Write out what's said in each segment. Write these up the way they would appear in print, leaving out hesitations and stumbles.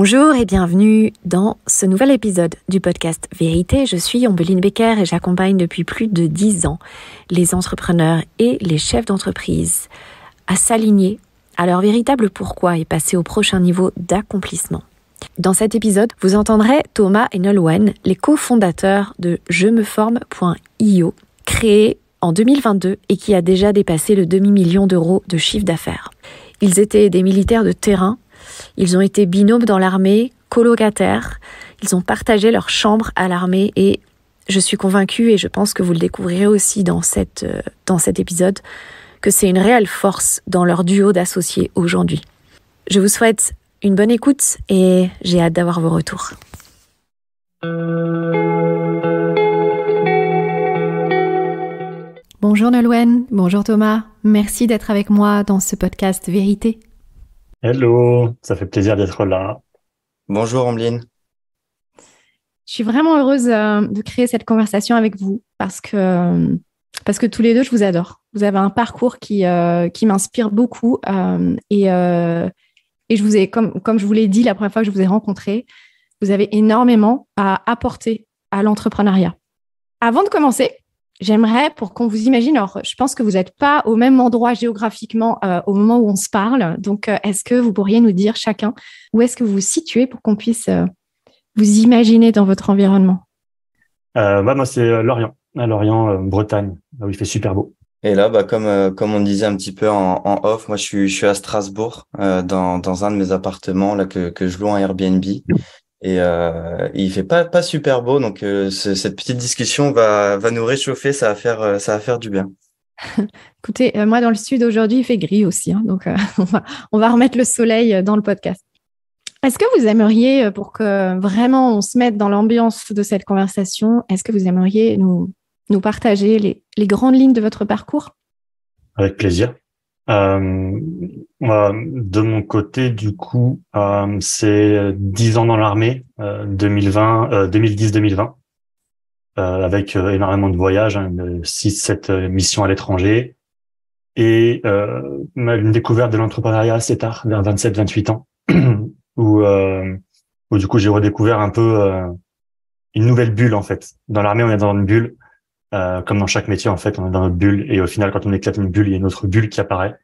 Bonjour et bienvenue dans ce nouvel épisode du podcast Vérité. Je suis Ombeline Becker et j'accompagne depuis plus de 10 ans les entrepreneurs et les chefs d'entreprise à s'aligner à leur véritable pourquoi et passer au prochain niveau d'accomplissement. Dans cet épisode, vous entendrez Thomas et Nolwenn, les cofondateurs de jemeforme.io, créé en 2022 et qui a déjà dépassé le demi-million d'euros de chiffre d'affaires. Ils étaient des militaires de terrain. Ils ont été binômes dans l'armée, colocataires. Ils ont partagé leur chambre à l'armée et je suis convaincue, et je pense que vous le découvrirez aussi dans cet épisode, que c'est une réelle force dans leur duo d'associés aujourd'hui. Je vous souhaite une bonne écoute et j'ai hâte d'avoir vos retours. Bonjour Nolwenn, bonjour Thomas. Merci d'être avec moi dans ce podcast Vérité. Hello, ça fait plaisir d'être là. Bonjour Ombeline. Je suis vraiment heureuse de créer cette conversation avec vous parce que tous les deux, je vous adore. Vous avez un parcours qui m'inspire beaucoup et je vous ai, comme je vous l'ai dit la première fois que je vous ai rencontré, vous avez énormément à apporter à l'entrepreneuriat. Avant de commencer, j'aimerais, pour qu'on vous imagine, alors je pense que vous n'êtes pas au même endroit géographiquement au moment où on se parle, donc est-ce que vous pourriez nous dire chacun où est-ce que vous vous situez pour qu'on puisse vous imaginer dans votre environnement? Moi, c'est Lorient, à Lorient, Bretagne, là où il fait super beau. Et là, comme on disait un petit peu en off, moi je suis à Strasbourg dans un de mes appartements là que je loue en Airbnb. Et il fait pas super beau, donc cette petite discussion va nous réchauffer, ça va faire du bien. Écoutez, moi dans le sud aujourd'hui il fait gris aussi, donc on va remettre le soleil dans le podcast. Est-ce que vous aimeriez, pour que vraiment on se mette dans l'ambiance de cette conversation, est-ce que vous aimeriez nous partager les grandes lignes de votre parcours? Avec plaisir. De mon côté, du coup, c'est 10 ans dans l'armée, 2010-2020, avec énormément de voyages, 6-7 missions à l'étranger, et une découverte de l'entrepreneuriat assez tard, vers 27-28 ans, où du coup j'ai redécouvert un peu une nouvelle bulle en fait. Dans l'armée, on est dans une bulle. Comme dans chaque métier, en fait, on est dans notre bulle. Et au final, quand on éclate une bulle, il y a une autre bulle qui apparaît.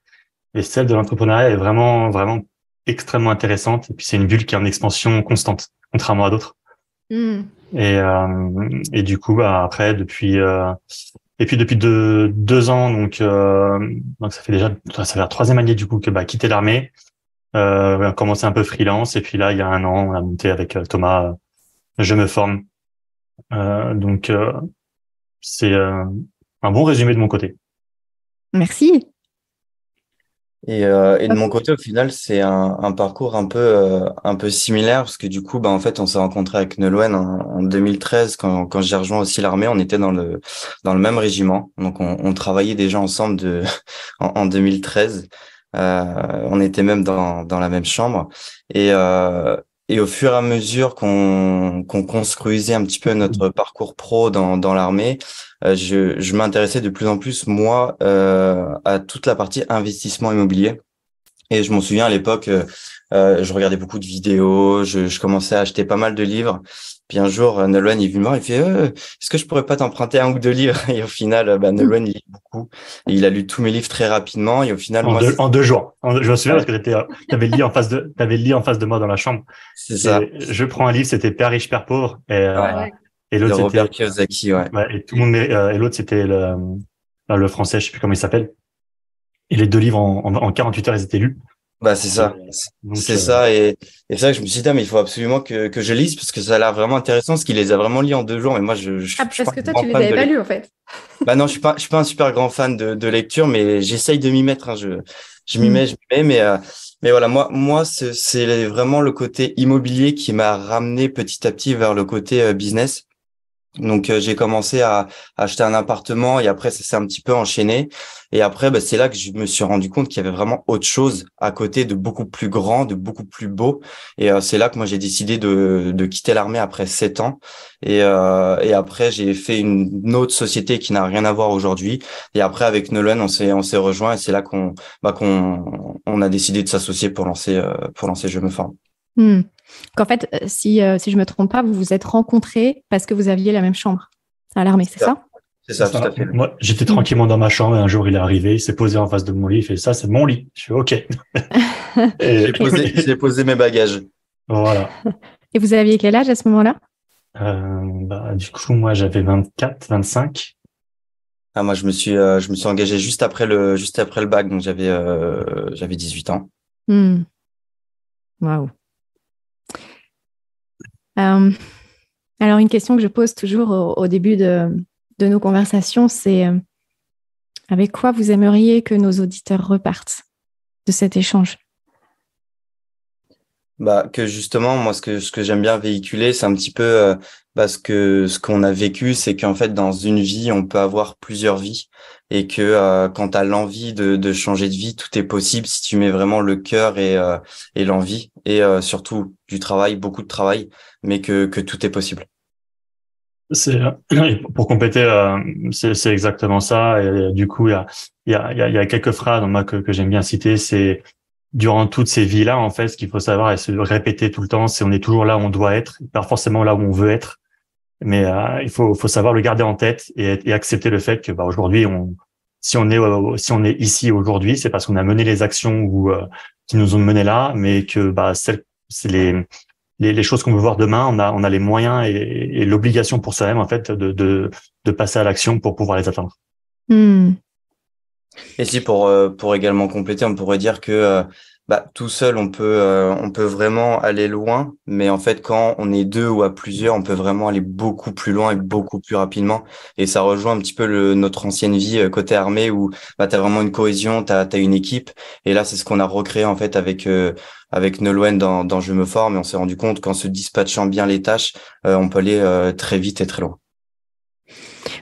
Et celle de l'entrepreneuriat est vraiment, vraiment extrêmement intéressante. Et puis, c'est une bulle qui est en expansion constante, contrairement à d'autres. Et du coup, après, depuis 2 ans, donc ça fait la 3e année, du coup, que, quitter l'armée, on a commencé un peu freelance. Et puis là, il y a 1 an, on a monté avec Thomas, Je me forme. C'est un bon résumé de mon côté. Merci. Et de mon côté, au final, c'est un parcours un peu similaire parce que du coup, en fait, on s'est rencontré avec Nolwenn en 2013 quand j'ai rejoint aussi l'armée. On était dans le même régiment, donc on travaillait déjà ensemble en 2013. On était même dans la même chambre et au fur et à mesure qu'on construisait un petit peu notre parcours pro dans l'armée, je m'intéressais de plus en plus moi à toute la partie investissement immobilier. Et je m'en souviens à l'époque, je regardais beaucoup de vidéos, je commençais à acheter pas mal de livres. Puis un jour, Nolwenn est venu me voir, il fait est-ce que je pourrais pas t'emprunter 1 ou 2 livres? Et au final, Nolwenn il lit beaucoup. Et il a lu tous mes livres très rapidement. Et au final, en 2 jours. Je me souviens parce que t'avais le lit en face de moi dans la chambre. C'est ça. Je prends un livre, c'était Père riche, Père pauvre. Et l'autre, de c'était Robert Kiyosaki, ouais. Et tout le monde, et l'autre, c'était le français, je sais plus comment il s'appelle. Et les 2 livres en 48 heures, ils étaient lus. C'est ça. C'est ça. Et c'est ça que je me suis dit, mais il faut absolument que je lise parce que ça a l'air vraiment intéressant parce qu'il les a vraiment lus en 2 jours. Mais moi, parce que toi, tu les avais pas lus, en fait. Non, je suis pas un super grand fan de lecture, mais j'essaye de m'y mettre, hein. Je m'y mets, mais voilà, moi, c'est vraiment le côté immobilier qui m'a ramené petit à petit vers le côté business. Donc j'ai commencé à acheter un appartement et après ça s'est un petit peu enchaîné et après c'est là que je me suis rendu compte qu'il y avait vraiment autre chose à côté de beaucoup plus grand, de beaucoup plus beau et c'est là que moi j'ai décidé de quitter l'armée après 7 ans et après j'ai fait une autre société qui n'a rien à voir aujourd'hui et après avec Nolwenn on s'est rejoint et c'est là qu'on a décidé de s'associer pour lancer Je me forme. Qu'en fait, si je me trompe pas, vous vous êtes rencontrés parce que vous aviez la même chambre à l'armée, c'est ça? C'est ça, tout à fait. Moi, j'étais tranquillement dans ma chambre et un jour, il est arrivé, il s'est posé en face de mon lit, il fait ça, c'est mon lit. Je suis OK. Et J'ai posé mes bagages. voilà. Et vous aviez quel âge à ce moment-là? Du coup, moi, j'avais 24, 25. Ah, moi, je me suis engagé juste après le bac, donc j'avais 18 ans. Waouh. Alors, une question que je pose toujours au début de nos conversations, c'est avec quoi vous aimeriez que nos auditeurs repartent de cet échange? Que justement, moi, ce que j'aime bien véhiculer, c'est un petit peu ce qu'on a vécu, c'est qu'en fait, dans une vie, on peut avoir plusieurs vies et que quand tu as l'envie de changer de vie, tout est possible si tu mets vraiment le cœur et l'envie et surtout du travail, beaucoup de travail, mais que tout est possible. C'est pour compléter, c'est exactement ça. Et du coup, il y a quelques phrases moi que j'aime bien citer. C'est durant toutes ces vies-là, en fait, ce qu'il faut savoir et se répéter tout le temps, c'est on est toujours là où on doit être, pas forcément là où on veut être. Mais il faut savoir le garder en tête et accepter le fait que aujourd'hui, si on est ici aujourd'hui, c'est parce qu'on a mené les actions qui nous ont mené là, mais que c'est les choses qu'on veut voir demain, on a les moyens et l'obligation pour soi-même en fait de passer à l'action pour pouvoir les atteindre. Et si pour également compléter, on pourrait dire que tout seul on peut vraiment aller loin, mais en fait quand on est deux ou à plusieurs, on peut vraiment aller beaucoup plus loin et beaucoup plus rapidement. Et ça rejoint un petit peu notre ancienne vie côté armée où t'as vraiment une cohésion, t'as une équipe. Et là c'est ce qu'on a recréé en fait avec Nolwenn dans Je me forme, et on s'est rendu compte qu'en se dispatchant bien les tâches, on peut aller très vite et très loin.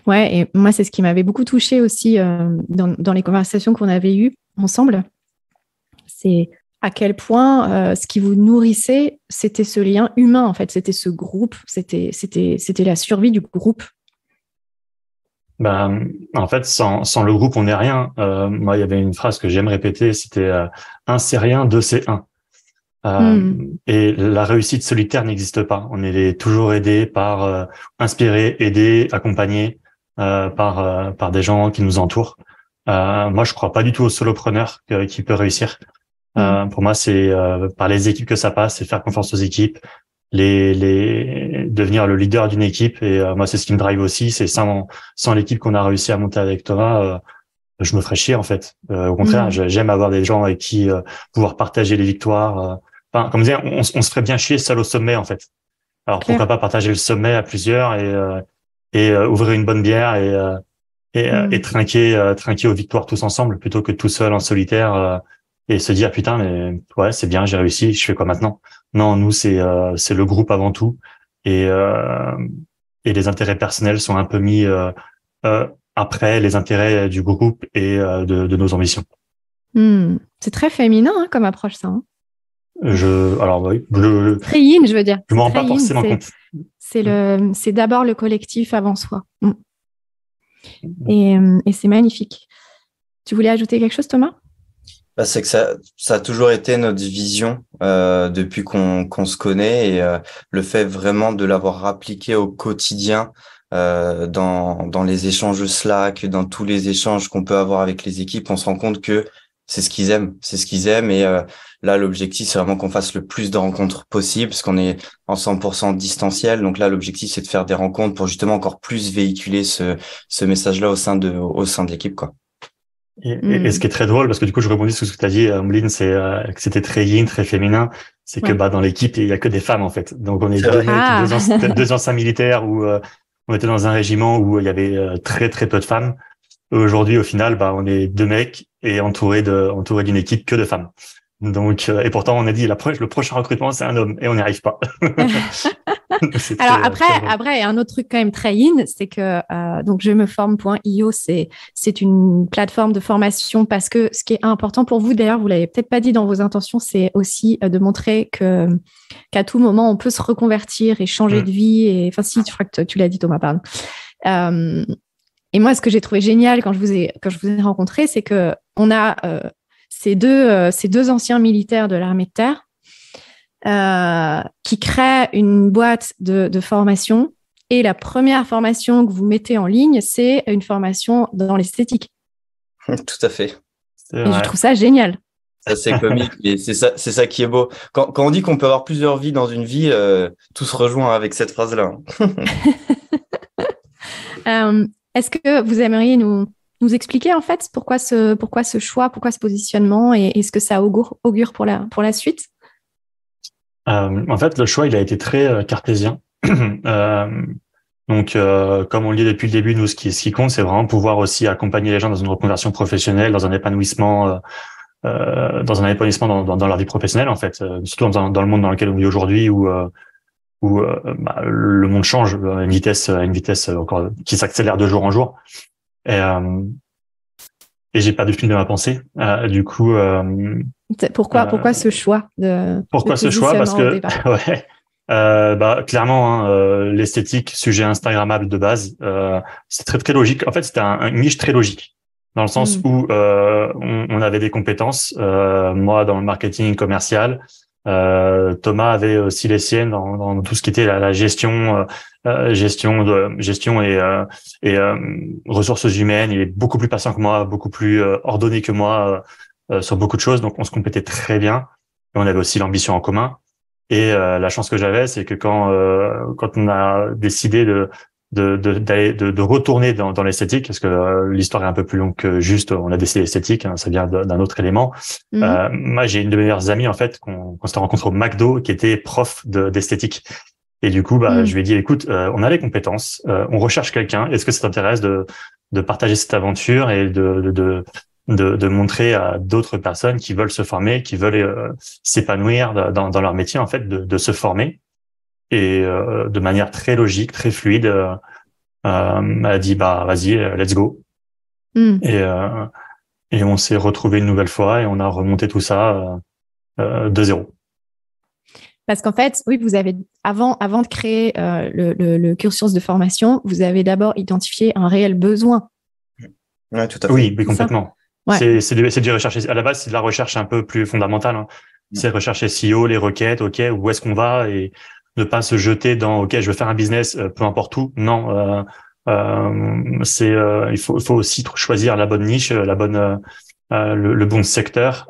Ouais, et moi, c'est ce qui m'avait beaucoup touchée aussi dans les conversations qu'on avait eues ensemble. C'est à quel point ce qui vous nourrissait, c'était ce lien humain, en fait. C'était ce groupe, c'était la survie du groupe. En fait, sans le groupe, on n'est rien. Moi, il y avait une phrase que j'aime répéter, c'était un c'est rien, deux c'est un. Et la réussite solitaire n'existe pas. On est toujours aidé par inspiré, aidé, accompagné par des gens qui nous entourent. Moi, je crois pas du tout au solopreneur qui peut réussir. Pour moi, c'est par les équipes que ça passe, c'est faire confiance aux équipes, devenir le leader d'une équipe. Et moi, c'est ce qui me drive aussi. C'est sans l'équipe qu'on a réussi à monter avec Thomas, je me ferais chier en fait. Au contraire, j'aime avoir des gens avec qui pouvoir partager les victoires. Comme dire, on se ferait bien chier seul au sommet en fait. Alors pourquoi pas partager le sommet à plusieurs et ouvrir une bonne bière et trinquer aux victoires tous ensemble plutôt que tout seul en solitaire et se dire putain mais ouais c'est bien, j'ai réussi, je fais quoi maintenant? Non, nous c'est le groupe avant tout et les intérêts personnels sont un peu mis après les intérêts du groupe et de nos ambitions. C'est très féminin comme approche ça. Alors oui, très yin, je veux dire. Je m'en rends pas forcément compte. C'est d'abord le collectif avant soi. Et c'est magnifique. Tu voulais ajouter quelque chose, Thomas? C'est que ça a toujours été notre vision depuis qu'on se connaît et le fait vraiment de l'avoir appliqué au quotidien dans les échanges Slack, dans tous les échanges qu'on peut avoir avec les équipes, on se rend compte que c'est ce qu'ils aiment et là l'objectif c'est vraiment qu'on fasse le plus de rencontres possible parce qu'on est en 100% distanciel, donc là l'objectif c'est de faire des rencontres pour justement encore plus véhiculer ce message-là au sein de l'équipe quoi. Et ce qui est très drôle, parce que du coup je rebondis sur ce que tu as dit, Mouline, c'est que c'était très yin, très féminin, c'est que dans l'équipe il y a que des femmes en fait, donc on est deux anciens militaires où on était dans un régiment où il y avait très très peu de femmes. Aujourd'hui, au final, on est deux mecs et entourés d'une équipe que de femmes. Donc, et pourtant, on a dit le prochain recrutement, c'est un homme et on n'y arrive pas. Alors après, il y a un autre truc quand même très in, c'est que donc je me forme.io, c'est une plateforme de formation parce que ce qui est important pour vous, d'ailleurs, vous l'avez peut-être pas dit dans vos intentions, c'est aussi de montrer qu'à tout moment on peut se reconvertir et changer de vie. Et enfin, si, je crois que tu l'as dit, Thomas, pardon. Et moi, ce que j'ai trouvé génial quand je vous ai rencontré, c'est que on a ces deux anciens militaires de l'armée de terre qui crée une boîte de formation et la première formation que vous mettez en ligne, c'est une formation dans l'esthétique. Tout à fait. Et je trouve ça génial. Ça, c'est comique, et c'est ça qui est beau. Quand on dit qu'on peut avoir plusieurs vies dans une vie, tout se rejoint avec cette phrase-là. Est-ce que vous aimeriez nous expliquer en fait pourquoi ce choix, pourquoi ce positionnement et ce que ça augure pour la suite? En fait, le choix, il a été très cartésien. Donc, comme on le dit depuis le début, nous, ce qui compte, c'est vraiment pouvoir aussi accompagner les gens dans une reconversion professionnelle, dans un épanouissement dans leur vie professionnelle, en fait, surtout dans le monde dans lequel on vit aujourd'hui, où le monde change à une vitesse encore qui s'accélère de jour en jour. Et j'ai pas de fil de ma pensée. Du coup, pourquoi ce choix pourquoi ce choix? Parce que ouais, clairement, l'esthétique, sujet instagrammable de base, c'est très très logique. En fait, c'était une niche très logique dans le sens où on avait des compétences. Moi, dans le marketing commercial. Thomas avait aussi les siennes dans tout ce qui était la gestion et ressources humaines. Il est beaucoup plus patient que moi, beaucoup plus ordonné que moi sur beaucoup de choses. Donc, on se complétait très bien. Et on avait aussi l'ambition en commun. Et la chance que j'avais, c'est que quand on a décidé de retourner dans l'esthétique, parce que l'histoire est un peu plus longue que juste on a décidé l'esthétique, ça vient d'un autre élément. Moi, j'ai une de mes meilleures amies en fait qu'on s'est rencontré au McDo, qui était prof d'esthétique. Et du coup, je lui ai dit, écoute, on a les compétences, on recherche quelqu'un. Est-ce que ça t'intéresse de partager cette aventure et de montrer à d'autres personnes qui veulent se former, qui veulent s'épanouir dans leur métier en fait, de se former. Et de manière très logique, très fluide, elle a dit vas-y, let's go. Et on s'est retrouvés une nouvelle fois et on a remonté tout ça de zéro. Parce qu'en fait, oui, vous avez avant de créer le cursus de formation, vous avez d'abord identifié un réel besoin. Ouais, tout à fait. Oui, complètement. Ouais. C'est du recherche. À la base, c'est de la recherche un peu plus fondamentale. Hein. C'est rechercher SEO, les requêtes, où est-ce qu'on va et ne pas se jeter dans OK, je veux faire un business, peu importe où. Non, il faut aussi choisir la bonne niche, le bon secteur.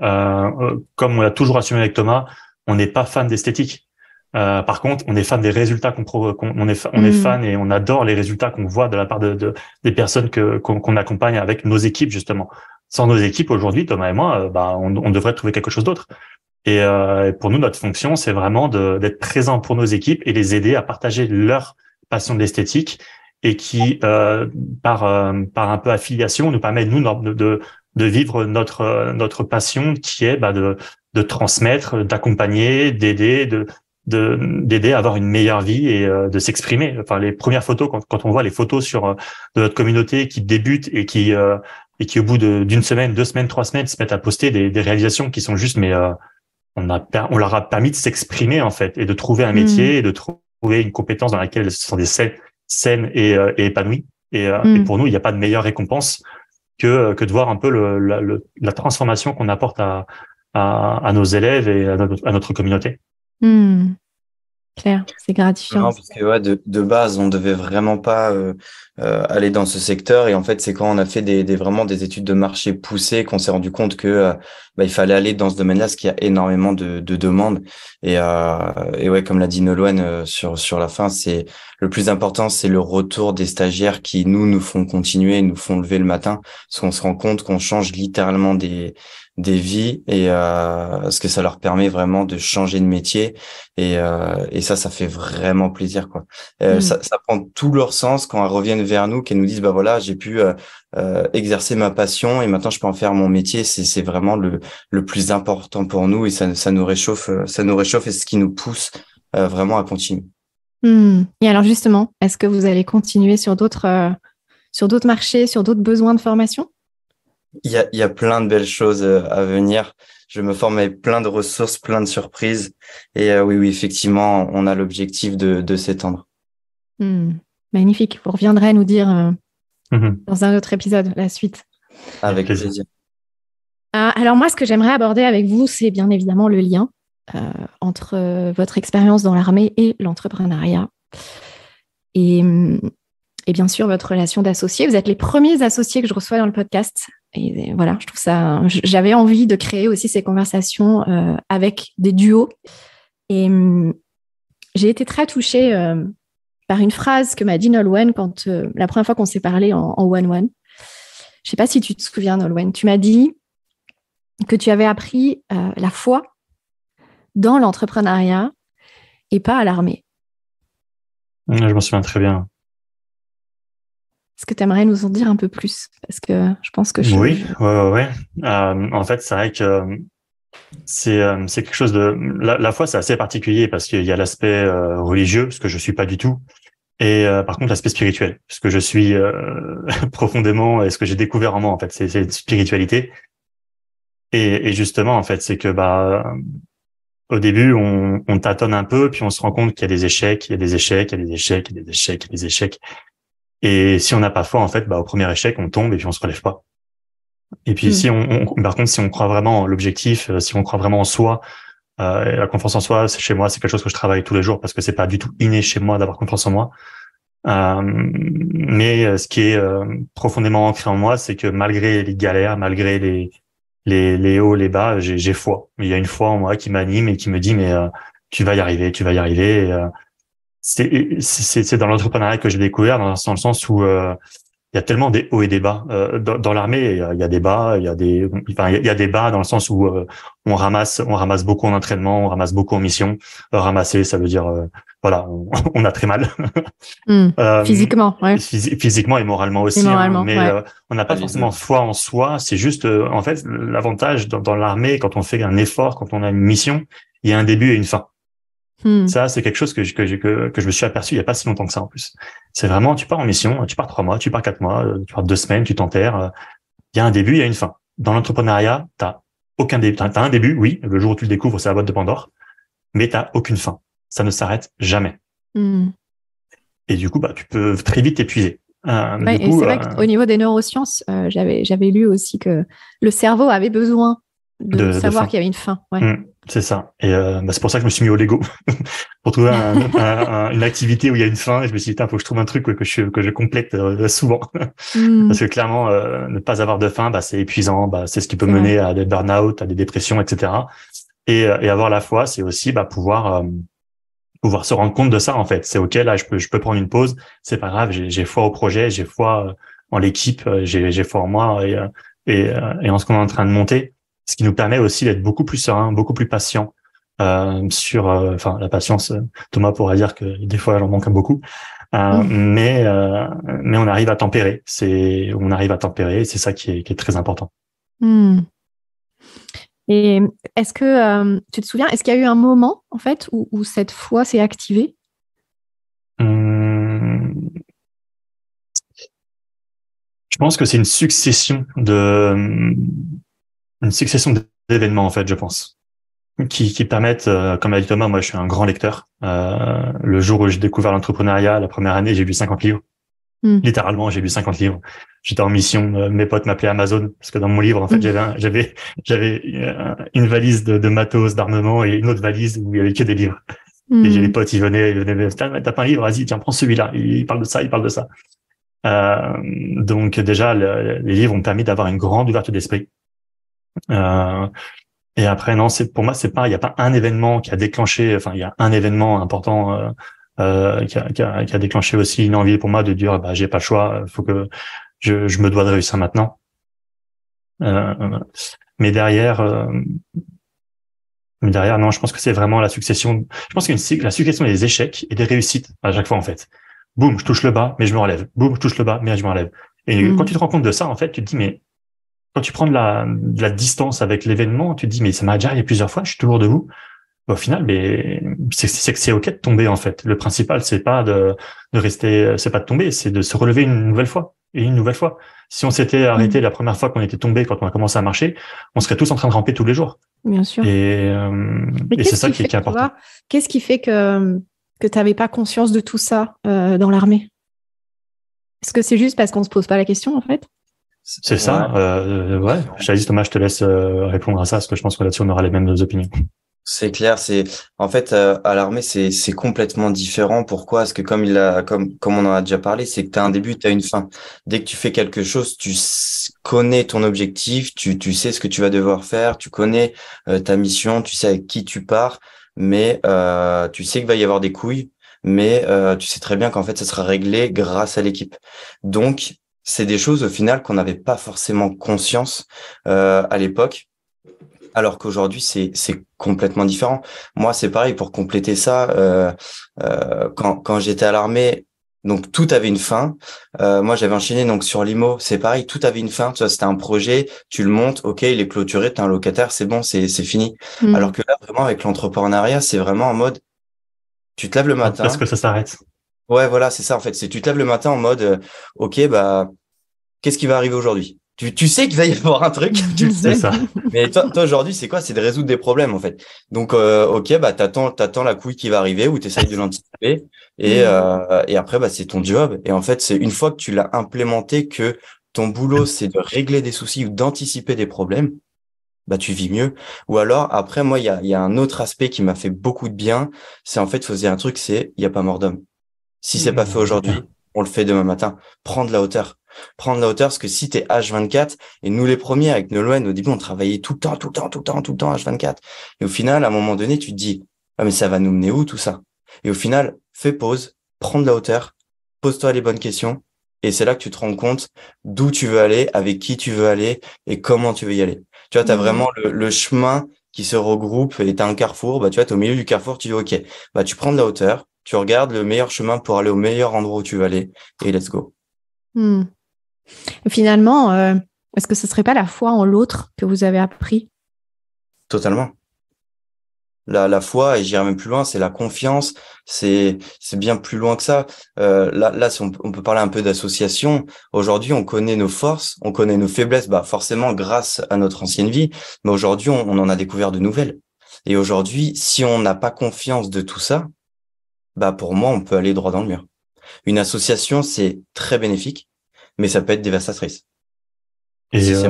Comme on l'a toujours assumé avec Thomas, on n'est pas fan d'esthétique. Par contre, on est fan des résultats on est fan et on adore les résultats qu'on voit de la part des personnes qu'on accompagne avec nos équipes justement. Sans nos équipes aujourd'hui, Thomas et moi, on devrait trouver quelque chose d'autre. Et pour nous, notre fonction, c'est vraiment d'être présent pour nos équipes et les aider à partager leur passion de l'esthétique et qui, par un peu affiliation, nous permet nous de vivre notre passion qui est de transmettre, d'accompagner, d'aider à avoir une meilleure vie et de s'exprimer. Enfin, les premières photos, quand on voit les photos de notre communauté qui débutent et qui au bout d'une semaine, 2 semaines, 3 semaines se mettent à poster des réalisations qui sont juste on leur a permis de s'exprimer en fait et de trouver un métier et de trouver une compétence dans laquelle elles se sont saines et épanouies. Et pour nous, il n'y a pas de meilleure récompense que de voir un peu la transformation qu'on apporte à nos élèves et à notre communauté. Claire, c'est gratifiant. Non, parce que de base, on devait vraiment pas aller dans ce secteur. Et en fait, c'est quand on a fait vraiment des études de marché poussées qu'on s'est rendu compte que il fallait aller dans ce domaine-là, parce qu'il y a énormément de demandes. Et ouais, comme l'a dit Nolwenn sur la fin, c'est le plus important, c'est le retour des stagiaires qui nous font continuer, nous font lever le matin, parce qu'on se rend compte qu'on change littéralement des vies et ce que ça leur permet vraiment de changer de métier et ça fait vraiment plaisir quoi. Ça prend tout leur sens quand elles reviennent vers nous, qu'elles nous disent voilà, j'ai pu exercer ma passion et maintenant je peux en faire mon métier. C'est vraiment le plus important pour nous et ça nous réchauffe et c'est ce qui nous pousse vraiment à continuer. Et alors justement, est-ce que vous allez continuer sur d'autres marchés, sur d'autres besoins de formation? Il y a plein de belles choses à venir. Je me forme avec plein de ressources, plein de surprises. Et oui, effectivement, on a l'objectif de s'étendre. Magnifique. Vous reviendrez nous dire dans un autre épisode la suite. Avec plaisir. Alors moi, ce que j'aimerais aborder avec vous, c'est bien évidemment le lien entre votre expérience dans l'armée et l'entrepreneuriat. Et bien sûr, votre relation d'associé. Vous êtes les premiers associés que je reçois dans le podcast. Et voilà, je trouve ça. J'avais envie de créer aussi ces conversations avec des duos. Et j'ai été très touchée par une phrase que m'a dit Nolwenn quand la première fois qu'on s'est parlé en one-one. Je ne sais pas si tu te souviens, Nolwenn. Tu m'as dit que tu avais appris la foi dans l'entrepreneuriat et pas à l'armée. Je m'en souviens très bien. Est-ce que tu aimerais nous en dire un peu plus? Parce que je pense que Oui. En fait, c'est vrai que c'est quelque chose de... La foi, c'est assez particulier parce qu'il y a l'aspect religieux, ce que je suis pas du tout, et par contre l'aspect spirituel, ce que je suis profondément, et ce que j'ai découvert en moi, en fait, c'est une spiritualité. Et justement, en fait, c'est que au début, on tâtonne un peu, puis on se rend compte qu'il y a des échecs, il y a des échecs, il y a des échecs, il y a des échecs, il y a des échecs. Et si on n'a pas foi, en fait, au premier échec, on tombe et puis on se relève pas. Et puis si par contre, si on croit vraiment en l'objectif, si on croit vraiment en soi, et la confiance en soi, chez moi, c'est quelque chose que je travaille tous les jours parce que c'est pas du tout inné chez moi d'avoir confiance en moi. Mais ce qui est profondément ancré en moi, c'est que malgré les galères, malgré les hauts, les bas, j'ai foi. Il y a une foi en moi qui m'anime et qui me dit mais tu vas y arriver, tu vas y arriver. Et, c'est dans l'entrepreneuriat que j'ai découvert dans le sens où il y a tellement des hauts et des bas dans l'armée. Il y a des bas, il y a des bas dans le sens où on ramasse beaucoup en entraînement, on ramasse beaucoup en mission. Ramasser, ça veut dire voilà, on a très mal. Physiquement, ouais. Physiquement et moralement aussi. Et moralement, mais ouais. on n'a pas forcément foi en soi. C'est juste en fait l'avantage dans l'armée quand on fait un effort, quand on a une mission, il y a un début et une fin. Ça, c'est quelque chose que je me suis aperçu il y a pas si longtemps que ça en plus. C'est vraiment, tu pars en mission, tu pars 3 mois, tu pars 4 mois, tu pars 2 semaines, tu t'enterres. Il y a un début, il y a une fin. Dans l'entrepreneuriat, t'as aucun début. T'as un début, oui, le jour où tu le découvres, c'est la boîte de Pandore, mais t'as aucune fin. Ça ne s'arrête jamais. Et du coup, tu peux très vite t'épuiser. Ouais, et c'est vrai qu'au niveau des neurosciences, j'avais lu aussi que le cerveau avait besoin de savoir qu'il y avait une fin. Ouais. C'est ça. Et c'est pour ça que je me suis mis au Lego pour trouver une activité où il y a une fin. Et je me suis dit, faut que je trouve un truc que je complète souvent, parce que clairement, ne pas avoir de fin, c'est épuisant. C'est ce qui peut mener à des burn-out, à des dépressions, etc. Et avoir la foi, c'est aussi pouvoir se rendre compte de ça en fait. C'est ok, là je peux prendre une pause. C'est pas grave. J'ai foi au projet, j'ai foi en l'équipe, j'ai foi en moi et en ce qu'on est en train de monter. Ce qui nous permet aussi d'être beaucoup plus serein, beaucoup plus patient sur, la patience. Thomas pourra dire que des fois j'en manque beaucoup, mais on arrive à tempérer. On arrive à tempérer. C'est ça qui est très important. Et est-ce que tu te souviens, est-ce qu'il y a eu un moment en fait où cette foi s'est activée? Je pense que c'est une succession d'événements en fait, je pense, qui permettent, comme l'a dit Thomas, moi je suis un grand lecteur. Le jour où j'ai découvert l'entrepreneuriat, la première année, j'ai lu 50 livres. Littéralement, j'ai lu 50 livres. J'étais en mission, mes potes m'appelaient Amazon parce que dans mon livre, en fait, j'avais une valise de matos, d'armement et une autre valise où il y avait que des livres. Et j'ai les potes, ils venaient, t'as pas un livre, vas-y, tiens, prends celui-là. Il parle de ça, il parle de ça. Donc déjà, les livres ont permis d'avoir une grande ouverture d'esprit. Et après, non, pour moi, il n'y a pas un événement qui a déclenché, il y a un événement important, qui a déclenché aussi une envie pour moi de dire, j'ai pas le choix, faut que je me dois de réussir maintenant. Mais derrière, non, je pense que c'est vraiment la succession. Je pense qu'il y a la succession des échecs et des réussites à chaque fois, en fait. Boum, je touche le bas, mais je me relève. Boum, je touche le bas, mais je me relève. Et quand tu te rends compte de ça, en fait, tu te dis, mais quand tu prends de la distance avec l'événement, tu te dis, mais ça m'a déjà arrivé plusieurs fois, je suis toujours debout. Au final, mais c'est ok de tomber, en fait. Le principal, c'est pas de rester, c'est pas de tomber, c'est de se relever une nouvelle fois et une nouvelle fois. Si on s'était arrêté la première fois qu'on était tombé, quand on a commencé à marcher, on serait tous en train de ramper tous les jours. Bien sûr. Et c'est ça qui est important. Qu'est-ce qui fait que t'avais pas conscience de tout ça dans l'armée? Est-ce que c'est juste parce qu'on se pose pas la question, en fait? C'est ça. Ouais. Je t'ai dit, Thomas, je te laisse répondre à ça, parce que je pense que là-dessus, on aura les mêmes opinions. C'est clair, en fait à l'armée c'est complètement différent. Pourquoi? Parce que comme on en a déjà parlé, c'est que tu as un début, tu as une fin. Dès que tu fais quelque chose, connais ton objectif, tu sais ce que tu vas devoir faire, tu connais ta mission, tu sais avec qui tu pars, mais tu sais qu'il va y avoir des couilles, mais tu sais très bien qu'en fait ça sera réglé grâce à l'équipe. Donc c'est des choses au final qu'on n'avait pas forcément conscience à l'époque. Alors qu'aujourd'hui, c'est complètement différent. Moi, c'est pareil, pour compléter ça, quand j'étais à l'armée, donc tout avait une fin. Moi, j'avais enchaîné donc sur l'IMO, c'est pareil, tout avait une fin. Tu vois, c'était un projet, tu le montes, ok, il est clôturé, t'es un locataire, c'est bon, c'est fini. Alors que là, vraiment, avec l'entrepreneuriat, c'est vraiment en mode, tu te lèves le Parce matin. que ça s'arrête. Ouais, voilà, c'est ça en fait. C'est tu te lèves le matin en mode, ok, bah qu'est-ce qui va arriver aujourd'hui? Tu sais qu'il va y avoir un truc, tu le C'est sais. ça. Mais toi aujourd'hui, c'est quoi? C'est de résoudre des problèmes, en fait. Donc, ok, bah, t'attends la couille qui va arriver ou t'essayes de l'anticiper. Et après, bah, c'est ton job. Et en fait, c'est une fois que tu l'as implémenté, que ton boulot, c'est de régler des soucis ou d'anticiper des problèmes, bah, tu vis mieux. Ou alors, après, moi, il y a un autre aspect qui m'a fait beaucoup de bien. C'est en fait, faut se dire un truc, il n'y a pas mort d'homme. Si c'est pas fait C'est clair. aujourd'hui, on le fait demain matin. Prendre la hauteur. Prendre la hauteur, parce que si t'es H24, et nous les premiers avec Nolwenn, au début, on travaillait tout le temps, tout le temps, tout le temps, tout le temps, H24. Et au final, à un moment donné, tu te dis, ah, mais ça va nous mener où tout ça? Et au final, fais pause, prends de la hauteur, pose-toi les bonnes questions, et c'est là que tu te rends compte d'où tu veux aller, avec qui tu veux aller, et comment tu veux y aller. Tu vois, t'as vraiment le chemin qui se regroupe, et t'as un carrefour, bah, tu vois, t'es au milieu du carrefour, tu dis, OK, bah, tu prends de la hauteur, tu regardes le meilleur chemin pour aller au meilleur endroit où tu veux aller, et let's go. Finalement, est-ce que ce serait pas la foi en l'autre que vous avez appris? Totalement. La foi, et j'irai même plus loin, c'est la confiance, c'est bien plus loin que ça. Là, si on peut parler un peu d'association. Aujourd'hui, on connaît nos forces, on connaît nos faiblesses, bah forcément grâce à notre ancienne vie, mais aujourd'hui, on en a découvert de nouvelles. Et aujourd'hui, si on n'a pas confiance de tout ça, bah pour moi, on peut aller droit dans le mur. Une association, c'est très bénéfique, mais ça peut être dévastatrice. Et Si c'est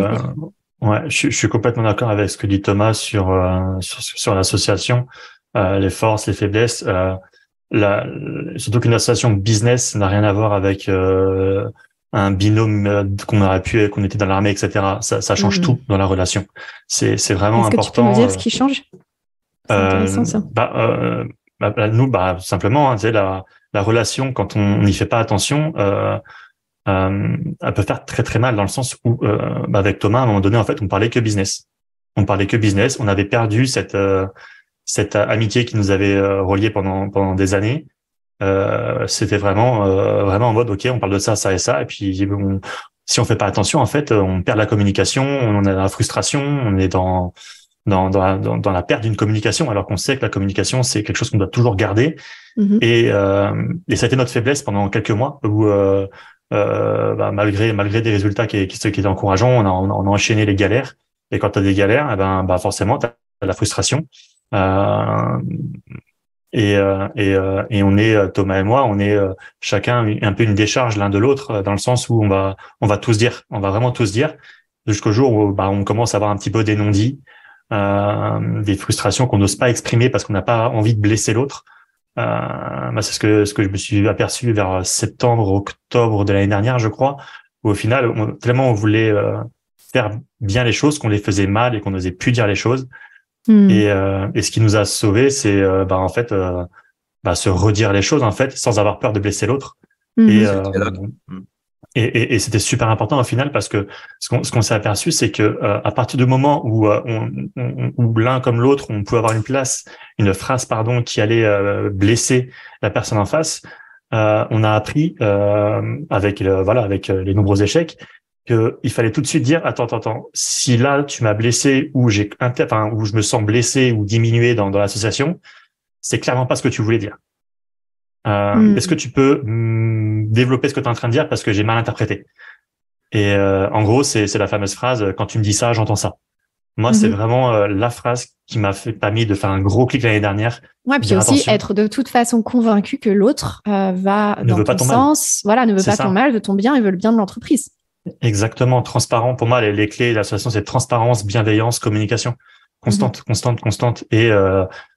ouais, je suis complètement d'accord avec ce que dit Thomas sur l'association, les forces, les faiblesses. Surtout qu'une association business n'a rien à voir avec un binôme qu'on était dans l'armée, etc. Ça change tout dans la relation. C'est vraiment Est-ce que tu peux nous important. dire ce qui change? C'est intéressant ça. Nous, simplement, hein, tu sais, la relation, quand on n'y fait pas attention, elle peut faire très très mal dans le sens où, avec Thomas, à un moment donné, en fait, on parlait que business. On parlait que business. On avait perdu cette amitié qui nous avait reliés pendant des années. C'était vraiment en mode, ok, on parle de ça, ça et ça, et puis si on fait pas attention, en fait, on perd la communication, on a la frustration, on est dans la perte d'une communication, alors qu'on sait que la communication, c'est quelque chose qu'on doit toujours garder. Et ça a été notre faiblesse pendant quelques mois où, malgré des résultats qui étaient encourageants, on a enchaîné les galères. Et quand tu as des galères, forcément, tu as la frustration. Et on est, Thomas et moi, on est chacun un peu une décharge l'un de l'autre, dans le sens où on va tous dire, on va vraiment tous dire, jusqu'au jour où on commence à avoir un petit peu des non-dits, des frustrations qu'on n'ose pas exprimer parce qu'on n'a pas envie de blesser l'autre. C'est ce que je me suis aperçu vers septembre, octobre de l'année dernière, je crois, où au final, tellement on voulait faire bien les choses qu'on les faisait mal et qu'on n'osait plus dire les choses. Et ce qui nous a sauvés, c'est en fait se redire les choses en fait sans avoir peur de blesser l'autre. Et c'était super important au final parce que ce qu'on s'est aperçu, c'est que à partir du moment où où l'un comme l'autre, on pouvait avoir une phrase pardon, qui allait blesser la personne en face, on a appris avec les nombreux échecs qu'il fallait tout de suite dire attends, si là tu m'as blessé ou où je me sens blessé ou diminué dans l'association, c'est clairement pas ce que tu voulais dire. Est-ce que tu peux développer ce que tu es en train de dire parce que j'ai mal interprété? Et en gros, c'est la fameuse phrase quand tu me dis ça, j'entends ça. Moi, c'est vraiment la phrase qui m'a permis de faire un gros clic l'année dernière. Ouais, puis aussi attention, être de toute façon convaincu que l'autre va dans ton sens, ne veut pas ton mal, veut ton bien et veut le bien de l'entreprise. Exactement, transparent. Pour moi, les clés de l'association, c'est transparence, bienveillance, communication. constante. Et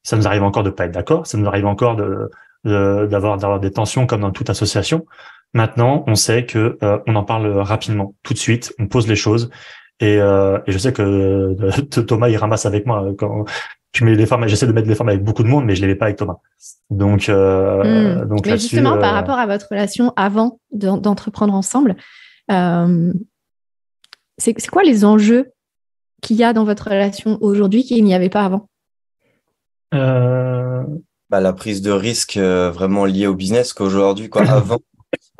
ça nous arrive encore de pas être d'accord. Ça nous arrive encore d'avoir des tensions comme dans toute association. Maintenant, on sait que on en parle rapidement, tout de suite. On pose les choses. Et je sais que Thomas il ramasse avec moi quand je mets les formes. J'essaie de mettre les formes avec beaucoup de monde, mais je les mets pas avec Thomas. Donc mais justement, par rapport à votre relation avant d'entreprendre ensemble, c'est quoi les enjeux qu'il y a dans votre relation aujourd'hui qu'il n'y avait pas avant? La prise de risque vraiment liée au business qu'aujourd'hui, quoi.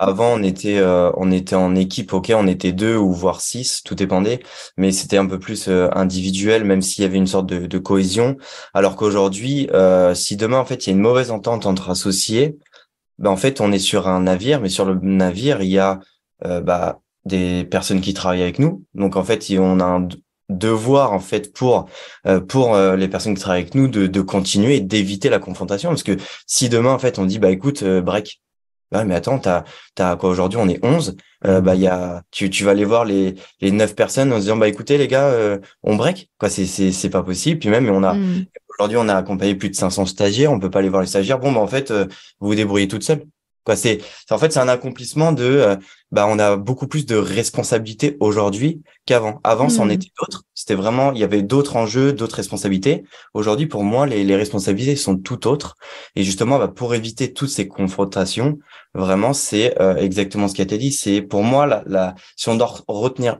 Avant, on était en équipe, ok, on était 2 ou voire 6, tout dépendait, mais c'était un peu plus individuel, même s'il y avait une sorte de cohésion. Alors qu'aujourd'hui, si demain, en fait, il y a une mauvaise entente entre associés, en fait, on est sur un navire, mais sur le navire, il y a des personnes qui travaillent avec nous. Donc, en fait, on a un devoir, en fait, pour les personnes qui travaillent avec nous, de continuer et d'éviter la confrontation. Parce que si demain, en fait, on dit, écoute, break. Ouais, mais attends, t'as quoi aujourd'hui? On est 11. Tu vas aller voir les 9 personnes en se disant, écoutez, les gars, on break. Quoi, c'est pas possible. Puis même, aujourd'hui, on a accompagné plus de 500 stagiaires. On peut pas aller voir les stagiaires. Bon, en fait, vous vous débrouillez toute seule. Quoi, c'est un accomplissement on a beaucoup plus de responsabilités aujourd'hui qu'avant. Avant, c'en était d'autres. C'était vraiment, il y avait d'autres enjeux, d'autres responsabilités. Aujourd'hui, pour moi, les responsabilités sont tout autres. Et justement, pour éviter toutes ces confrontations, vraiment, c'est exactement ce qui a été dit. C'est pour moi, si on doit retenir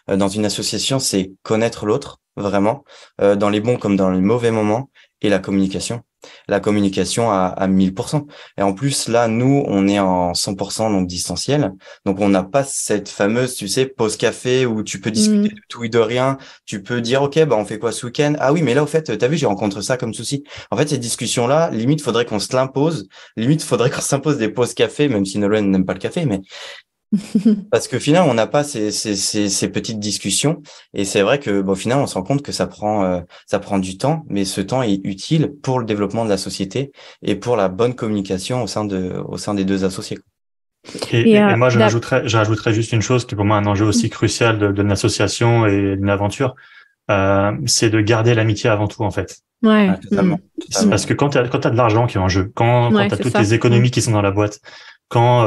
dans une association, c'est connaître l'autre, vraiment, dans les bons comme dans les mauvais moments, et la communication. La communication à 1000%. Et en plus, là, nous, on est en 100% donc distanciel. Donc, on n'a pas cette fameuse, tu sais, pause café où tu peux discuter de tout et de rien. Tu peux dire, OK, on fait quoi ce week-end? Ah oui, mais là, au fait, t'as vu, j'ai rencontré ça comme souci. En fait, ces discussions-là, limite, faudrait qu'on se l'impose. Limite, faudrait qu'on s'impose des pauses café, même si Nolwenn n'aime pas le café, mais parce que finalement, on n'a pas ces petites discussions. Et c'est vrai que, au final, on se rend compte que ça prend du temps, mais ce temps est utile pour le développement de la société et pour la bonne communication au sein des 2 associés. Et moi, je rajouterais juste une chose qui est pour moi un enjeu aussi crucial d'une association et d'une aventure, c'est de garder l'amitié avant tout, en fait. Ouais. Totalement. Parce que quand t'as de l'argent qui est en jeu, quand t'as toutes les économies qui sont dans la boîte, quand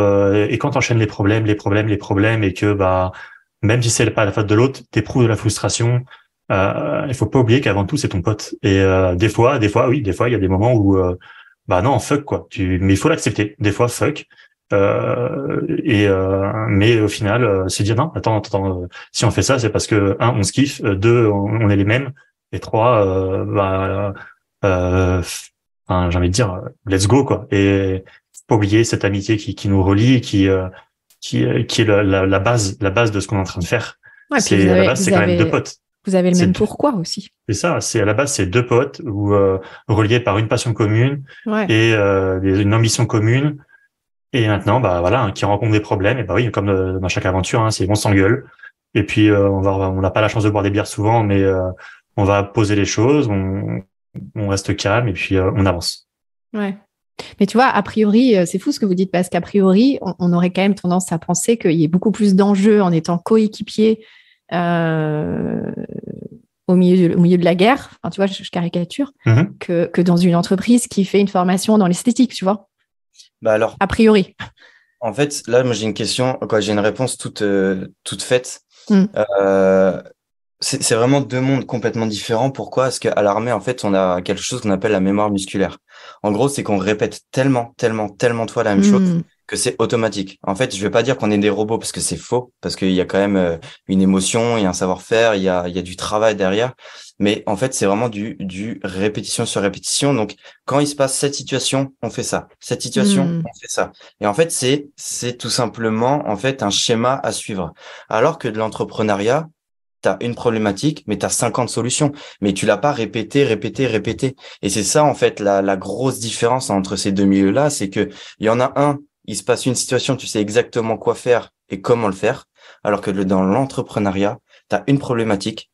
t'enchaînes les problèmes, et que même si c'est pas la faute de l'autre, t'éprouves de la frustration. Il faut pas oublier qu'avant tout c'est ton pote. Et des fois, il y a des moments où non, fuck quoi. Mais il faut l'accepter. Des fois, fuck. Mais au final, se dire non, attends, si on fait ça, c'est parce que on se kiffe, 2, on est les mêmes, et 3, j'ai envie de dire, let's go quoi. Et faut pas oublier cette amitié qui nous relie, et qui est la base de ce qu'on est en train de faire. Ouais, c'est à la base, c'est quand même 2 potes. Vous avez le même pourquoi aussi. C'est ça. C'est à la base, c'est 2 potes reliés par une passion commune et une ambition commune. Et maintenant, qui rencontrent des problèmes. Et oui, comme dans chaque aventure, on s'engueule. Et puis on n'a pas la chance de boire des bières souvent, mais on va poser les choses, on reste calme et puis on avance. Ouais. Mais tu vois, a priori, c'est fou ce que vous dites, parce qu'a priori, on aurait quand même tendance à penser qu'il y ait beaucoup plus d'enjeux en étant coéquipier au milieu de la guerre. Enfin, tu vois, je caricature, que dans une entreprise qui fait une formation dans l'esthétique, tu vois. Alors, a priori. En fait, là, moi, j'ai une question, j'ai une réponse toute faite. C'est vraiment 2 mondes complètement différents. Pourquoi? Parce qu'à l'armée, en fait, on a quelque chose qu'on appelle la mémoire musculaire. En gros, c'est qu'on répète tellement de fois la même chose que c'est automatique. En fait, je vais pas dire qu'on est des robots parce que c'est faux, parce qu'il y a quand même une émotion, il y a un savoir-faire, il y a du travail derrière. Mais en fait, c'est vraiment du répétition sur répétition. Donc, quand il se passe cette situation, on fait ça. Cette situation, on fait ça. Et en fait, c'est tout simplement, en fait, un schéma à suivre. Alors que de l'entrepreneuriat, t'as une problématique, mais t'as 50 solutions. Mais tu l'as pas répété. Et c'est ça, en fait, la grosse différence entre ces 2 milieux-là, c'est que il y en a un, il se passe une situation, tu sais exactement quoi faire et comment le faire. Alors que dans l'entrepreneuriat, t'as une problématique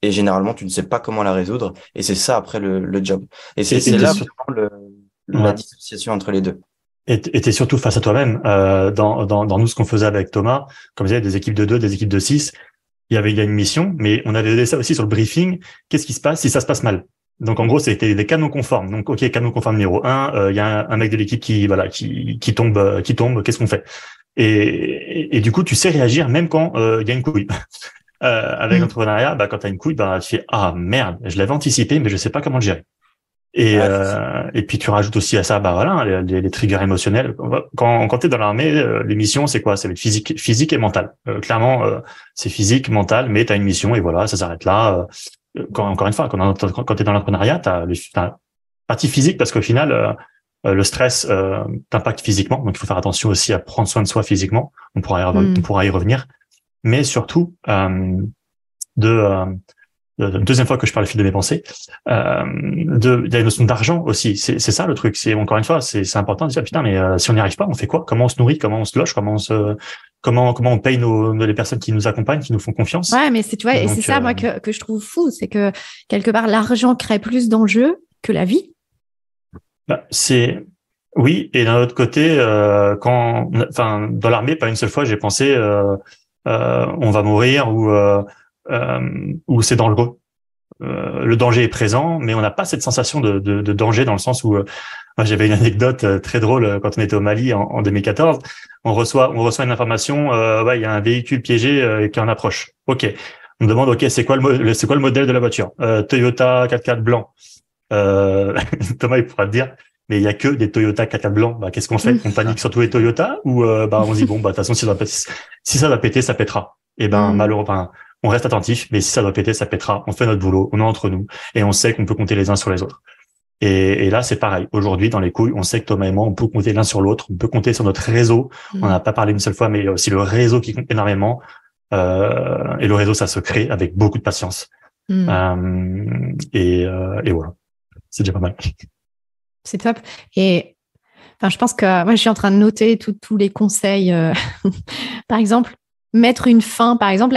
et généralement, tu ne sais pas comment la résoudre. Et c'est ça, après, le job. Et c'est là vraiment la dissociation entre les 2. Et t'es surtout face à toi-même. Dans nous, ce qu'on faisait avec Thomas, comme je disais, des équipes de 2, des équipes de 6, il y a une mission, mais on avait donné ça aussi sur le briefing. Qu'est-ce qui se passe si ça se passe mal? Donc en gros, c'était des canons conformes. Donc ok, canon conforme numéro 1, il y a un mec de l'équipe qui tombe, qu'est-ce qu'on fait? Et du coup, tu sais réagir même quand il y a une couille. Avec l'entrepreneuriat, quand tu as une couille, tu fais ah merde, je l'avais anticipé, mais je sais pas comment le gérer. Et puis tu rajoutes aussi à ça, voilà, les triggers émotionnels. Quand tu es dans l'armée, les missions, c'est quoi? Ça va être physique et mental. Clairement, c'est physique, mental, mais tu as une mission et voilà, ça s'arrête là. Encore une fois, quand tu es dans l'entrepreneuriat, tu as la partie physique parce qu'au final, le stress t'impacte physiquement, donc il faut faire attention aussi à prendre soin de soi physiquement. On pourra y revenir, mais surtout deuxième fois que je parle fil de mes pensées, il y a la notion d'argent aussi. C'est ça le truc. C'est encore une fois, c'est important de dire putain, mais si on n'y arrive pas, on fait quoi? Comment on se nourrit? Comment on se loge? Comment on paye les personnes qui nous accompagnent, qui nous font confiance? Ouais, mais tu vois, et c'est ça moi que je trouve fou, c'est que quelque part l'argent crée plus d'enjeux que la vie. Oui, et d'un autre côté, dans l'armée, pas une seule fois, j'ai pensé on va mourir ou c'est dangereux. Le danger est présent, mais on n'a pas cette sensation de danger dans le sens où moi j'avais une anecdote très drôle quand on était au Mali en 2014. On reçoit une information, il y a un véhicule piégé qui en approche. Ok, on me demande ok c'est quoi le modèle de la voiture? Toyota 4x4 blanc. Thomas il pourra te dire. Mais il y a que des Toyota 4x4 blancs. Qu'est-ce qu'on fait? On panique sur tous les Toyota ou on se dit bon de toute façon si ça va péter, ça pètera. Et malheureusement, on reste attentif, mais si ça doit péter, ça pètera. On fait notre boulot, on est entre nous et on sait qu'on peut compter les uns sur les autres. Et là, c'est pareil. Aujourd'hui, dans les couilles, on sait que Thomas et moi, on peut compter l'un sur l'autre, on peut compter sur notre réseau. On n'a pas parlé une seule fois, mais il y a aussi le réseau qui compte énormément. Et le réseau, ça se crée avec beaucoup de patience. Et voilà. C'est déjà pas mal. C'est top. Et je pense que moi, je suis en train de noter tous les conseils. Par exemple, mettre une fin, par exemple,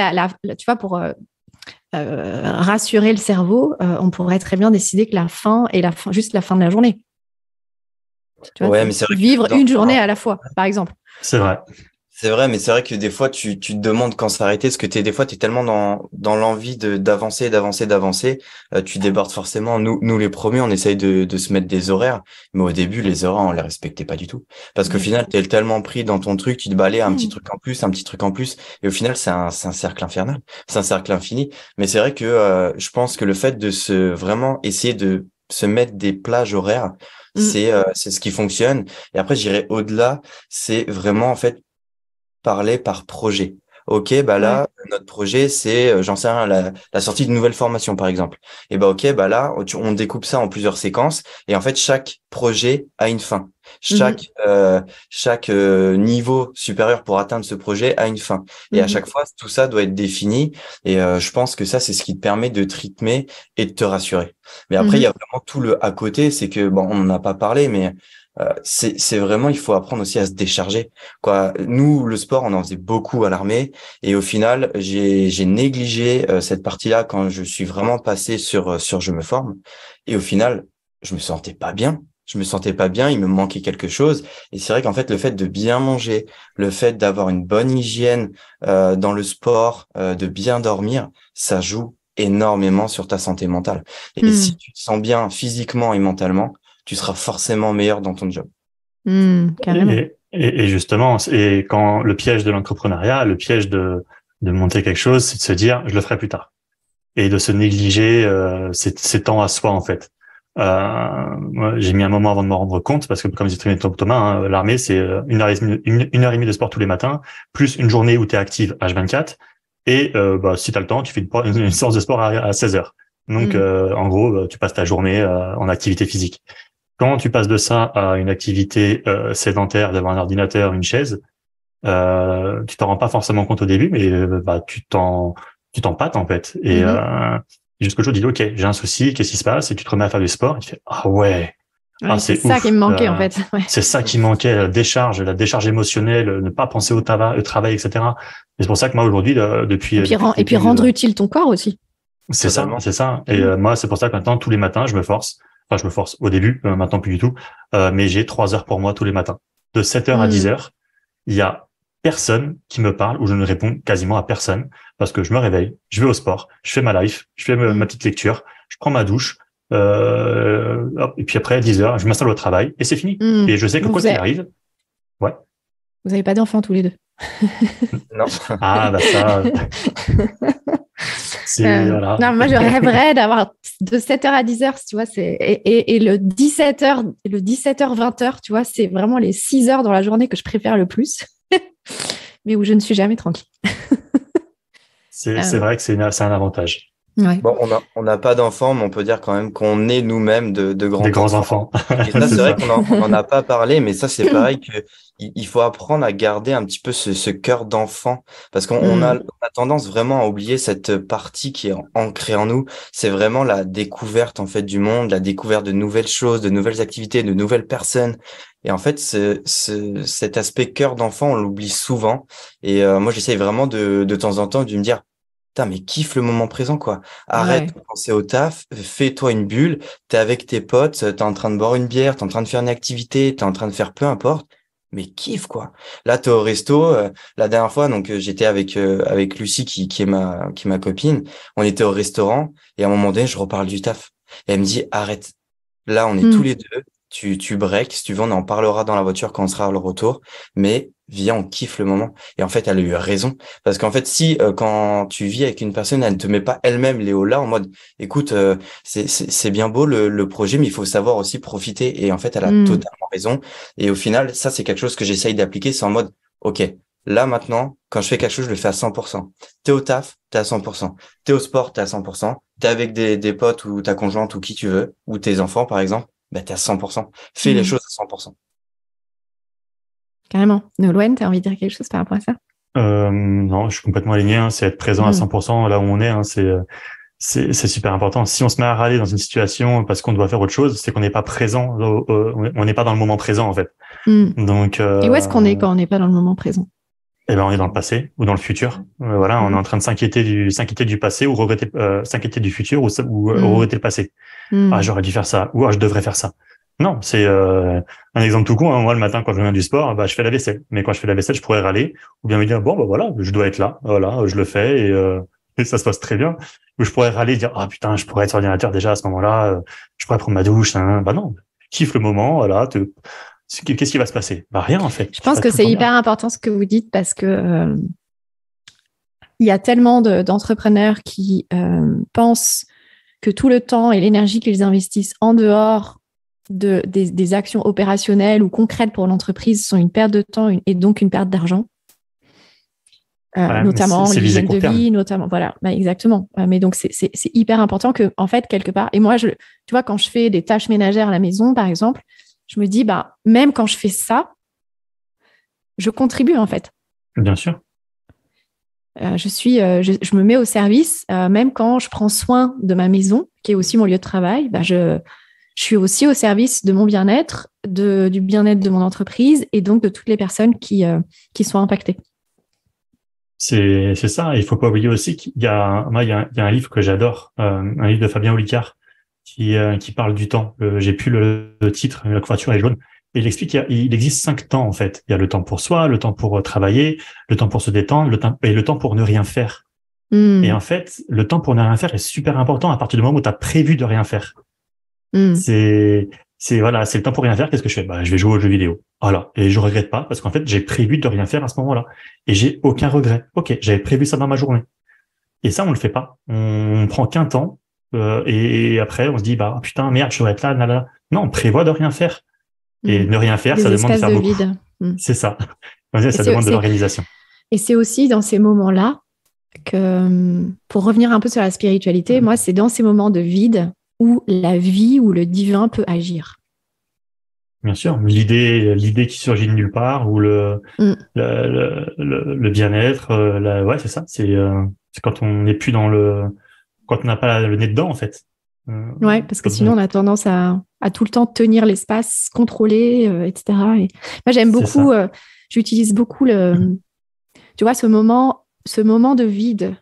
tu vois, pour rassurer le cerveau, on pourrait très bien décider que la fin est juste la fin de la journée. Tu vois, mais c'est vrai vivre une journée à la fois, par exemple. C'est vrai. C'est vrai, mais c'est vrai que des fois, tu te demandes quand s'arrêter, parce que des fois, tu es tellement dans l'envie d'avancer, tu débordes forcément. Nous les premiers, on essaye de se mettre des horaires, mais au début, les horaires, on les respectait pas du tout. Parce qu'au final, tu es tellement pris dans ton truc, tu te balais un petit truc en plus, et au final, c'est un cercle infernal, c'est un cercle infini. Mais c'est vrai que je pense que le fait de vraiment essayer de se mettre des plages horaires, c'est ce qui fonctionne. Et après, j'irai au-delà, c'est vraiment, en fait, parler par projet. Ok, là, notre projet, c'est, j'en sais rien, la sortie de nouvelles formations, par exemple. Et ok, là, on découpe ça en plusieurs séquences. Et en fait, chaque projet a une fin. Chaque niveau supérieur pour atteindre ce projet a une fin. Et à chaque fois, tout ça doit être défini. Et je pense que ça, c'est ce qui te permet de te rythmer et de te rassurer. Mais après, il y a vraiment tout le à côté. C'est que, on n'en a pas parlé, mais c'est vraiment, il faut apprendre aussi à se décharger, quoi. Nous, le sport, on en faisait beaucoup à l'armée, et au final, j'ai négligé cette partie-là quand je suis vraiment passé sur je me forme, et au final, je me sentais pas bien. Il me manquait quelque chose, et c'est vrai qu'en fait, le fait de bien manger, le fait d'avoir une bonne hygiène dans le sport, de bien dormir, ça joue énormément sur ta santé mentale. Et si tu te sens bien physiquement et mentalement, tu seras forcément meilleur dans ton job. Carrément. Et justement, et quand le piège de l'entrepreneuriat, le piège de monter quelque chose, c'est de se dire je le ferai plus tard et de se négliger ces temps à soi en fait. Moi, j'ai mis un moment avant de me rendre compte parce que comme disait Thomas, l'armée c'est une heure et demie de sport tous les matins, plus une journée où tu es active H24 et si tu as le temps, tu fais une séance de sport à 16 heures. Donc en gros, tu passes ta journée en activité physique. Quand tu passes de ça à une activité sédentaire devant un ordinateur, une chaise, tu t'en rends pas forcément compte au début, mais tu t'en pâtes en fait. Et jusqu'au jour, tu dis ok, j'ai un souci, qu'est-ce qui se passe? Et tu te remets à faire du sport. Et tu fais ah ouais, c'est ça qui me manquait en fait. Ouais. C'est ça qui manquait, la décharge émotionnelle, ne pas penser au travail, etc. Et c'est pour ça que moi aujourd'hui, depuis et puis rendre utile ton corps aussi. C'est ça. Et moi, c'est pour ça que maintenant tous les matins, je me force au début, maintenant plus du tout, mais j'ai 3 heures pour moi tous les matins. De 7 heures à 10 heures, il y a personne qui me parle ou je ne réponds quasiment à personne parce que je me réveille, je vais au sport, je fais ma life, je fais ma petite lecture, je prends ma douche, et puis après, à 10 heures, je m'installe au travail et c'est fini. Et je sais que quoi qu'il arrive, ouais. Vous n'avez pas d'enfants tous les deux? Non. Ah, bah ça, voilà. Non, moi, je rêverais d'avoir de 7h à 10h, tu vois, et le 17h, 20h, tu vois, c'est vraiment les 6 heures dans la journée que je préfère le plus, mais où je ne suis jamais tranquille. C'est vrai que c'est un avantage. Ouais. Bon, on n'a pas d'enfants, mais on peut dire quand même qu'on est nous-mêmes de Des grands enfants. Et ça, c'est vrai qu'on n'en a pas parlé, mais ça, c'est pareil que il faut apprendre à garder un petit peu ce cœur d'enfant, parce qu'on a tendance vraiment à oublier cette partie qui est ancrée en nous. C'est vraiment la découverte, en fait, du monde, la découverte de nouvelles choses, de nouvelles activités, de nouvelles personnes. Et en fait, cet aspect cœur d'enfant, on l'oublie souvent. Et moi, j'essaye vraiment de temps en temps de me dire, putain, mais kiffe le moment présent, quoi. Arrête de penser au taf, fais-toi une bulle, t'es avec tes potes, t'es en train de boire une bière, t'es en train de faire une activité, t'es en train de faire peu importe, mais kiffe, quoi. Là, t'es au resto, la dernière fois, donc j'étais avec Lucie qui est ma copine, on était au restaurant et à un moment donné, je reparle du taf. Et elle me dit, arrête. Là, on est tous les deux, tu breaks, si tu veux, on en parlera dans la voiture quand on sera le retour, mais viens, on kiffe le moment. Et en fait, elle a eu raison. Parce qu'en fait, si quand tu vis avec une personne, elle ne te met pas elle-même les hauts là en mode, écoute, c'est bien beau le projet, mais il faut savoir aussi profiter. Et en fait, elle a totalement raison. Et au final, ça, c'est quelque chose que j'essaye d'appliquer. C'est en mode, OK, là maintenant, quand je fais quelque chose, je le fais à 100%. T'es au taf, t'es à 100%. T'es au sport, t'es à 100%. T'es avec des potes ou ta conjointe ou qui tu veux, ou tes enfants, par exemple, bah, t'es à 100%. Fais les choses à 100%. Carrément. Nolwenn, tu as envie de dire quelque chose par rapport à ça? Non, je suis complètement aligné. Hein, c'est être présent à 100% là où on est. Hein, c'est super important. Si on se met à râler dans une situation parce qu'on doit faire autre chose, c'est qu'on n'est pas présent. On n'est pas dans le moment présent en fait. Donc. Et où est-ce qu'on est quand on n'est pas dans le moment présent? Eh ben, on est dans le passé ou dans le futur. Voilà, on est en train de s'inquiéter du passé ou regretter, s'inquiéter du futur ou regretter le passé. Ah, j'aurais dû faire ça ou je devrais faire ça. Non, c'est un exemple tout con. Hein. Moi, le matin, quand je reviens du sport, bah, je fais la vaisselle. Mais quand je fais la vaisselle, je pourrais râler ou bien me dire bon, bah voilà, je dois être là. Voilà, je le fais et ça se passe très bien. Ou je pourrais râler, et dire ah putain, je pourrais être sur l'ordinateur déjà à ce moment-là. Je pourrais prendre ma douche. Hein. Bah non, kiffe le moment. Voilà, qu'est-ce qui va se passer? Bah rien en fait. Je pense que c'est hyper important ce que vous dites parce que il y a tellement d'entrepreneurs qui pensent que tout le temps et l'énergie qu'ils investissent en dehors des actions opérationnelles ou concrètes pour l'entreprise sont une perte de temps et donc une perte d'argent. Notamment l'hygiène de vie, notamment, voilà, bah, exactement. Mais donc, c'est hyper important que, en fait, quelque part, et moi, tu vois, quand je fais des tâches ménagères à la maison, par exemple, je me dis, bah, même quand je fais ça, je contribue, en fait. Bien sûr. Je me mets au service, même quand je prends soin de ma maison, qui est aussi mon lieu de travail, bah, je suis aussi au service de mon bien-être, du bien-être de mon entreprise et donc de toutes les personnes qui sont impactées. C'est ça. Il faut pas oublier aussi qu'il y a un livre que j'adore, un livre de Fabien Olicard qui parle du temps. J'ai plus le titre, la couverture est jaune. Et il explique qu'il existe 5 temps en fait. Il y a le temps pour soi, le temps pour travailler, le temps pour se détendre, le temps pour ne rien faire. Et en fait, le temps pour ne rien faire est super important à partir du moment où tu as prévu de rien faire. Voilà, c'est le temps pour rien faire. Qu'est-ce que je fais? Bah, je vais jouer aux jeux vidéo. Voilà. Et je regrette pas parce qu'en fait, j'ai prévu de rien faire à ce moment-là. Et j'ai aucun regret. Ok, j'avais prévu ça dans ma journée. Et ça, on le fait pas. On prend qu'un temps. Et après, on se dit, bah, putain, merde, je devrais être là, là. Non, on prévoit de rien faire. Et ne rien faire, ça demande de faire beaucoup. Vide. C'est ça. Ça demande de l'organisation. Et c'est aussi dans ces moments-là que, pour revenir un peu sur la spiritualité, moi, c'est dans ces moments de vide où la vie ou le divin peut agir. Bien sûr, l'idée qui surgit de nulle part ou le bien-être, ouais, c'est ça. C'est quand on n'est plus quand on n'a pas le nez dedans en fait. Ouais, parce que sinon on a tendance à tout le temps tenir l'espace, contrôler, etc. Et moi j'aime beaucoup, j'utilise beaucoup tu vois, ce moment de vide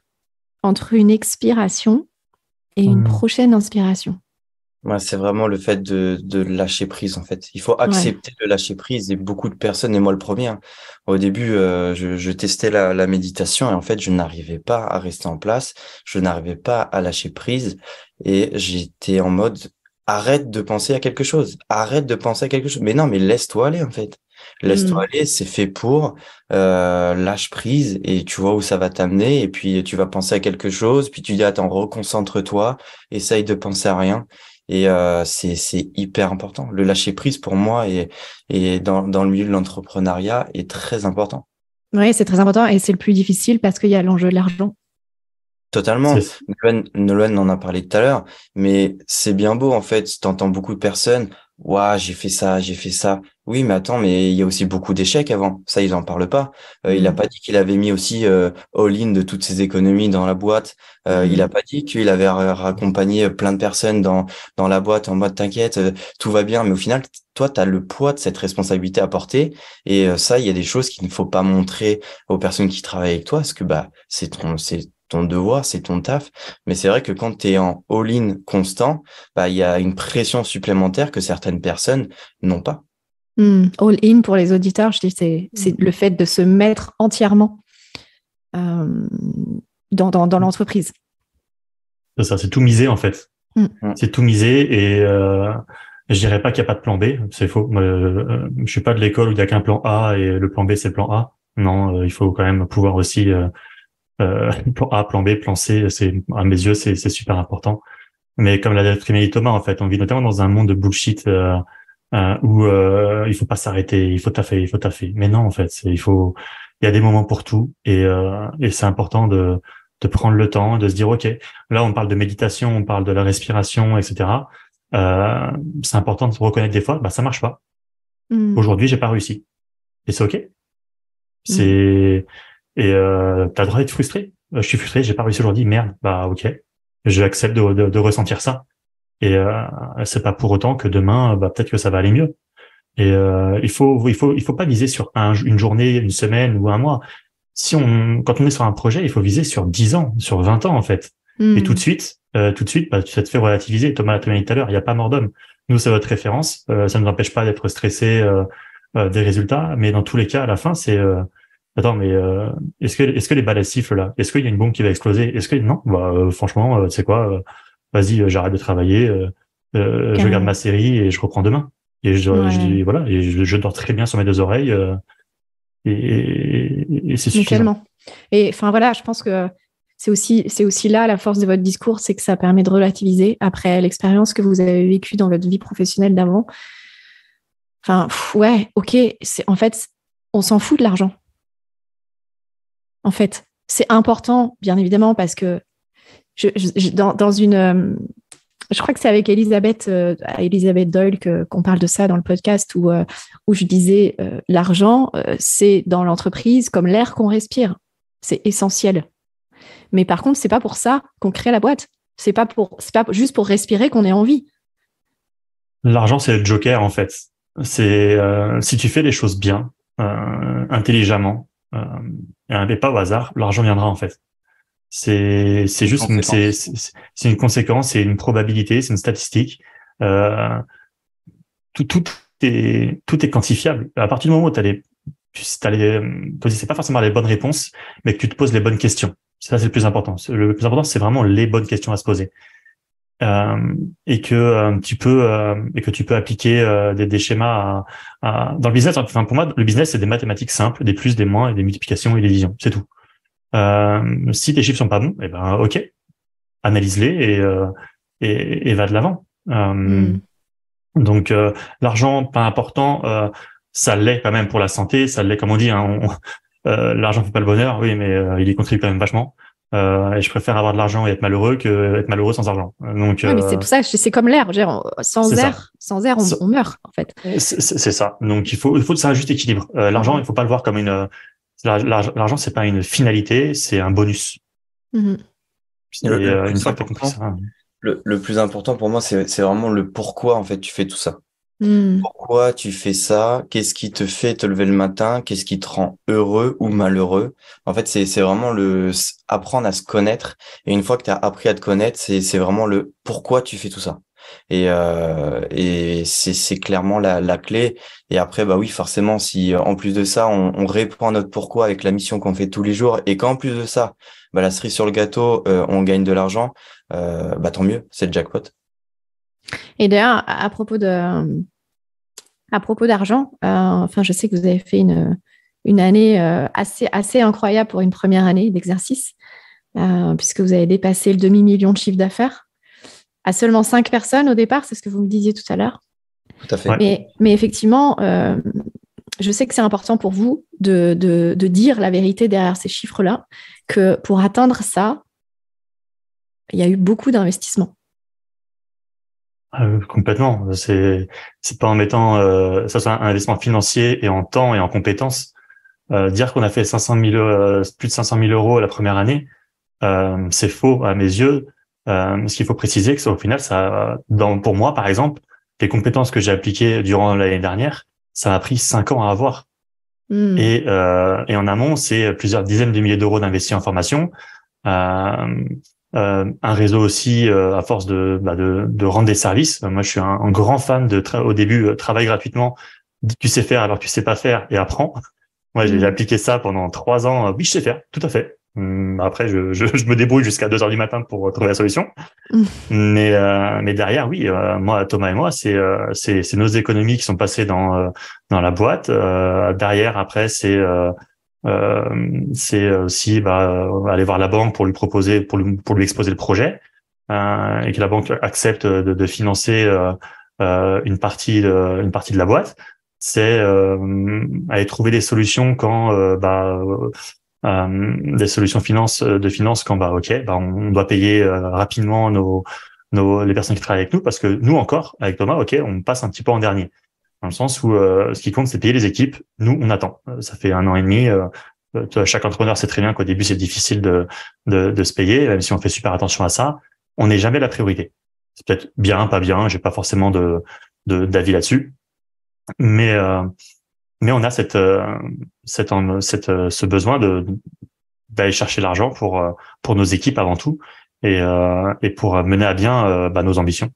entre une expiration et une prochaine inspiration. Ouais, c'est vraiment le fait de lâcher prise, en fait. Il faut Ouais. accepter de lâcher prise et beaucoup de personnes, et moi le premier, hein. Au début, je testais la méditation et en fait, je n'arrivais pas à rester en place. Je n'arrivais pas à lâcher prise et j'étais en mode, arrête de penser à quelque chose. Arrête de penser à quelque chose. Mais non, mais laisse-toi aller, en fait. Laisse-toi Mm. aller, c'est fait pour, lâche prise et tu vois où ça va t'amener et puis tu vas penser à quelque chose, puis tu dis, attends, reconcentre-toi, essaye de penser à rien. Et c'est hyper important. Le lâcher prise pour moi et dans le milieu de l'entrepreneuriat est très important. Oui, c'est très important et c'est le plus difficile parce qu'il y a l'enjeu de l'argent. Totalement. C'est Nolan en a parlé tout à l'heure, mais c'est bien beau en fait. T'entends beaucoup de personnes. Ouah, j'ai fait ça, j'ai fait ça. Oui, mais attends, mais il y a aussi beaucoup d'échecs avant. Ça, ils en parlent pas. Il a Mm. pas dit qu'il avait mis aussi all-in de toutes ses économies dans la boîte. Il a Mm. pas dit qu'il avait raccompagné plein de personnes dans la boîte en mode t'inquiète, tout va bien. Mais au final, toi, tu as le poids de cette responsabilité à porter. Et ça, il y a des choses qu'il ne faut pas montrer aux personnes qui travaillent avec toi, parce que bah c'est ton devoir, c'est ton taf. Mais c'est vrai que quand tu es en all-in constant, bah, il y a une pression supplémentaire que certaines personnes n'ont pas. Mm. All in pour les auditeurs, je dis, c'est le fait de se mettre entièrement euh, dans l'entreprise. ça, c'est tout misé en fait. Mm. C'est tout misé et je dirais pas qu'il n'y a pas de plan B, c'est faux. Je suis pas de l'école où il y a qu'un plan A et le plan B c'est le plan A. Non, il faut quand même pouvoir aussi plan A, plan B, plan C. C'est à mes yeux c'est super important. Mais comme l'a très bien dit Thomas, en fait, on vit notamment dans un monde de bullshit où il faut pas s'arrêter, il faut taffer, il faut taffer. Mais non, en fait, il y a des moments pour tout et c'est important de prendre le temps, de se dire, ok, là on parle de méditation, on parle de la respiration, etc. C'est important de se reconnaître des fois, bah ça marche pas. Mm. Aujourd'hui, j'ai pas réussi et c'est ok. Mm. C'est et t'as le droit d'être frustré. Je suis frustré, j'ai pas réussi aujourd'hui, merde. Bah ok, je accepte de ressentir ça. Et c'est pas pour autant que demain, bah peut-être que ça va aller mieux. Et il faut pas viser sur une journée, une semaine ou un mois. Quand on est sur un projet, il faut viser sur 10 ans, sur 20 ans en fait. Et Mm. tout de suite, bah, ça te fait relativiser. Thomas l'a dit tout à l'heure, il n'y a pas mort d'homme. Nous, c'est votre référence. Ça ne nous empêche pas d'être stressé des résultats, mais dans tous les cas, à la fin, c'est attends, mais est-ce que les balles elles sifflent là? Est-ce qu'il y a une bombe qui va exploser? Est-ce que non? Bah franchement, c'est quoi? Vas-y, j'arrête de travailler, je regarde ma Carrément. série et je reprends demain. Et je Ouais. dis voilà, et je dors très bien sur mes deux oreilles et c'est Mais suffisant. tellement. Et enfin voilà, je pense que c'est aussi là la force de votre discours, c'est que ça permet de relativiser après l'expérience que vous avez vécue dans votre vie professionnelle d'avant. Enfin, ouais, ok, en fait, on s'en fout de l'argent. En fait, c'est important, bien évidemment, parce que dans une, je crois que c'est avec Elisabeth Doyle qu'on parle de ça dans le podcast où je disais l'argent, c'est dans l'entreprise comme l'air qu'on respire. C'est essentiel. Mais par contre, c'est pas pour ça qu'on crée la boîte. C'est pas juste pour respirer qu'on ait envie. L'argent, c'est le joker en fait. C'est si tu fais les choses bien, intelligemment, et pas au hasard, l'argent viendra en fait. C'est Une juste conséquence. c'est une conséquence, c'est une probabilité, c'est une statistique. Euh, tout est quantifiable. À partir du moment où c'est pas forcément les bonnes réponses, mais que tu te poses les bonnes questions. Ça, c'est le plus important. Le plus important, c'est vraiment les bonnes questions à se poser. Et que tu peux appliquer des schémas dans le business. Enfin, pour moi, le business, c'est des mathématiques simples, des plus, des moins, et des multiplications et des divisions. C'est tout. Si tes chiffres sont pas bons, eh ben, ok, analyse-les et va de l'avant. Mm. Donc l'argent pas important, ça l'est quand même pour la santé, ça l'est comme on dit. Hein, l'argent fait pas le bonheur, oui, mais il y contribue quand même vachement. Et je préfère avoir de l'argent et être malheureux que être malheureux sans argent. Donc Ouais, mais c'est pour ça, c'est comme l'air. c'est ça. Sans air, on meurt, en fait. C'est ça. Donc il faut c'est un juste équilibre. L'argent, Mm. il faut pas le voir comme l'argent, c'est pas une finalité, c'est un bonus. Mm. Et Et le une plus fois que tu as compris important, ça, le plus important pour moi, c'est vraiment le pourquoi en fait tu fais tout ça. Mm. Pourquoi tu fais ça? Qu'est-ce qui te fait te lever le matin? Qu'est-ce qui te rend heureux ou malheureux? En fait, c'est vraiment apprendre à se connaître. Et une fois que tu as appris à te connaître, c'est vraiment le pourquoi tu fais tout ça. Et c'est clairement la clé. Et après, bah oui, forcément, si en plus de ça, on répond à notre pourquoi avec la mission qu'on fait tous les jours, et qu'en plus de ça, bah la cerise sur le gâteau, on gagne de l'argent, bah tant mieux, c'est le jackpot. Et d'ailleurs, à propos d'argent, enfin, je sais que vous avez fait une année assez incroyable pour une première année d'exercice, puisque vous avez dépassé le demi-million de chiffre d'affaires à seulement 5 personnes au départ, c'est ce que vous me disiez tout à l'heure. Tout à fait. Ouais. Mais effectivement, je sais que c'est important pour vous de dire la vérité derrière ces chiffres-là, que pour atteindre ça, il y a eu beaucoup d'investissements. Complètement. C'est pas en mettant ça soit un investissement financier et en temps et en compétences. Dire qu'on a fait 500 000 plus de 500 000 euros la première année, c'est faux à mes yeux. Ce qu'il faut préciser, que ça, au final, pour moi, par exemple, les compétences que j'ai appliquées durant l'année dernière, ça m'a pris 5 ans à avoir. Et en amont, c'est plusieurs dizaines de milliers d'euros d'investis en formation. Un réseau aussi, à force de rendre des services. Moi, je suis un grand fan au début, travaille gratuitement, dis que tu sais faire alors que tu sais pas faire et apprends. Moi, j'ai appliqué ça pendant 3 ans. Oui, je sais faire, tout à fait. Après, je me débrouille jusqu'à 2 heures du matin pour trouver la solution. Mais derrière, oui, moi, Thomas et moi, c'est nos économies qui sont passées dans la boîte. Derrière, après, c'est aussi aller voir la banque pour lui proposer, pour lui exposer le projet, et que la banque accepte de financer une partie de la boîte. C'est aller trouver des solutions quand des solutions de finance quand on doit payer rapidement les personnes qui travaillent avec nous, parce que nous encore avec Thomas, on passe un petit peu en dernier, dans le sens où ce qui compte, c'est payer les équipes. Nous, on attend. Ça fait 1 an et demi. Chaque entrepreneur sait très bien qu'au début, c'est difficile de se payer, même si on fait super attention à ça. On n'est jamais la priorité. C'est peut-être bien, pas bien. J'ai pas forcément d'avis là-dessus. Mais on a ce besoin d'aller chercher l'argent pour nos équipes avant tout, et pour mener à bien nos ambitions.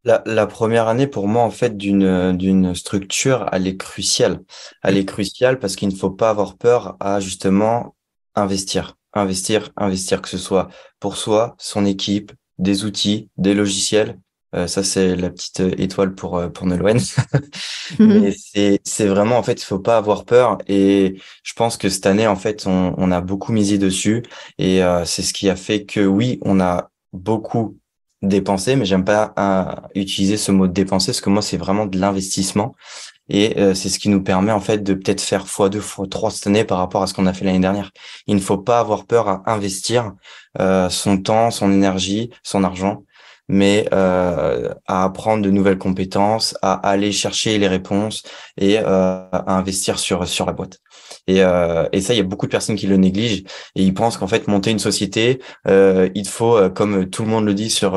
La première année, pour moi, en fait, d'une structure, elle est cruciale. Elle est cruciale parce qu'il ne faut pas avoir peur à justement investir, que ce soit pour soi, son équipe, des outils, des logiciels. Ça, c'est la petite étoile pour Nolwenn. Mais c'est vraiment, en fait, il faut pas avoir peur. Et je pense que cette année, en fait, on a beaucoup misé dessus. Et c'est ce qui a fait que, oui, on a beaucoup dépenser, mais j'aime pas utiliser ce mot dépenser, parce que moi c'est vraiment de l'investissement, et c'est ce qui nous permet en fait de peut-être faire x2 x3 cette année par rapport à ce qu'on a fait l'année dernière. Il ne faut pas avoir peur à investir son temps, son énergie, son argent, mais à apprendre de nouvelles compétences, à aller chercher les réponses, et à investir sur la boîte. Et ça, il y a beaucoup de personnes qui le négligent, et ils pensent qu'en fait monter une société, il faut, comme tout le monde le dit sur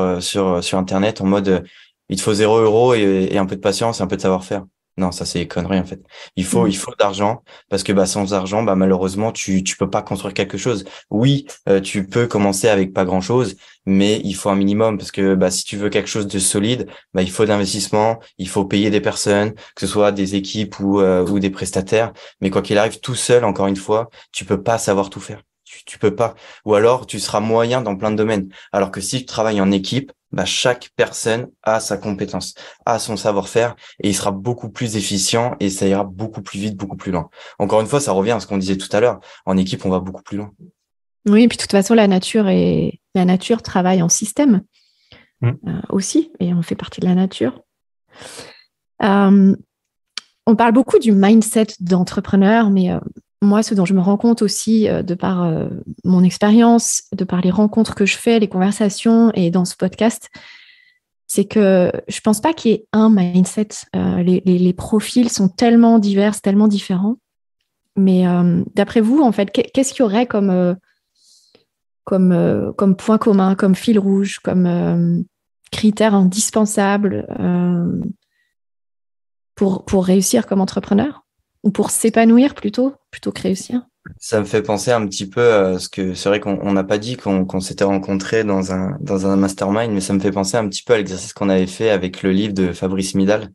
Internet, en mode il te faut 0 € et un peu de patience et un peu de savoir-faire. Non, ça c'est connerie en fait. Il faut d'argent, parce que sans argent, malheureusement tu peux pas construire quelque chose. Oui, tu peux commencer avec pas grand-chose, mais il faut un minimum, parce que si tu veux quelque chose de solide, il faut d'investissement, il faut payer des personnes, que ce soit des équipes ou des prestataires. Mais quoi qu'il arrive, tout seul, encore une fois, tu peux pas savoir tout faire. Tu peux pas. Ou alors tu seras moyen dans plein de domaines. Alors que si tu travailles en équipe, chaque personne a sa compétence, a son savoir-faire, et il sera beaucoup plus efficient, et ça ira beaucoup plus vite, beaucoup plus loin. Encore une fois, ça revient à ce qu'on disait tout à l'heure. En équipe, on va beaucoup plus loin. Oui, et puis de toute façon, la nature travaille en système aussi, et on fait partie de la nature. On parle beaucoup du mindset d'entrepreneur, mais moi, ce dont je me rends compte aussi, de par mon expérience, de par les rencontres que je fais, les conversations et dans ce podcast, c'est que je pense pas qu'il y ait un mindset. Les profils sont tellement divers, tellement différents. Mais d'après vous, en fait, qu'est-ce qu'il y aurait comme point commun, comme fil rouge, comme critère indispensable pour réussir comme entrepreneur, ou pour s'épanouir plutôt que réussir? Ça me fait penser un petit peu à ce que c'est vrai qu'on n'a pas dit qu'on s'était rencontrés dans un mastermind, mais ça me fait penser un petit peu à l'exercice qu'on avait fait avec le livre de Fabrice Midal,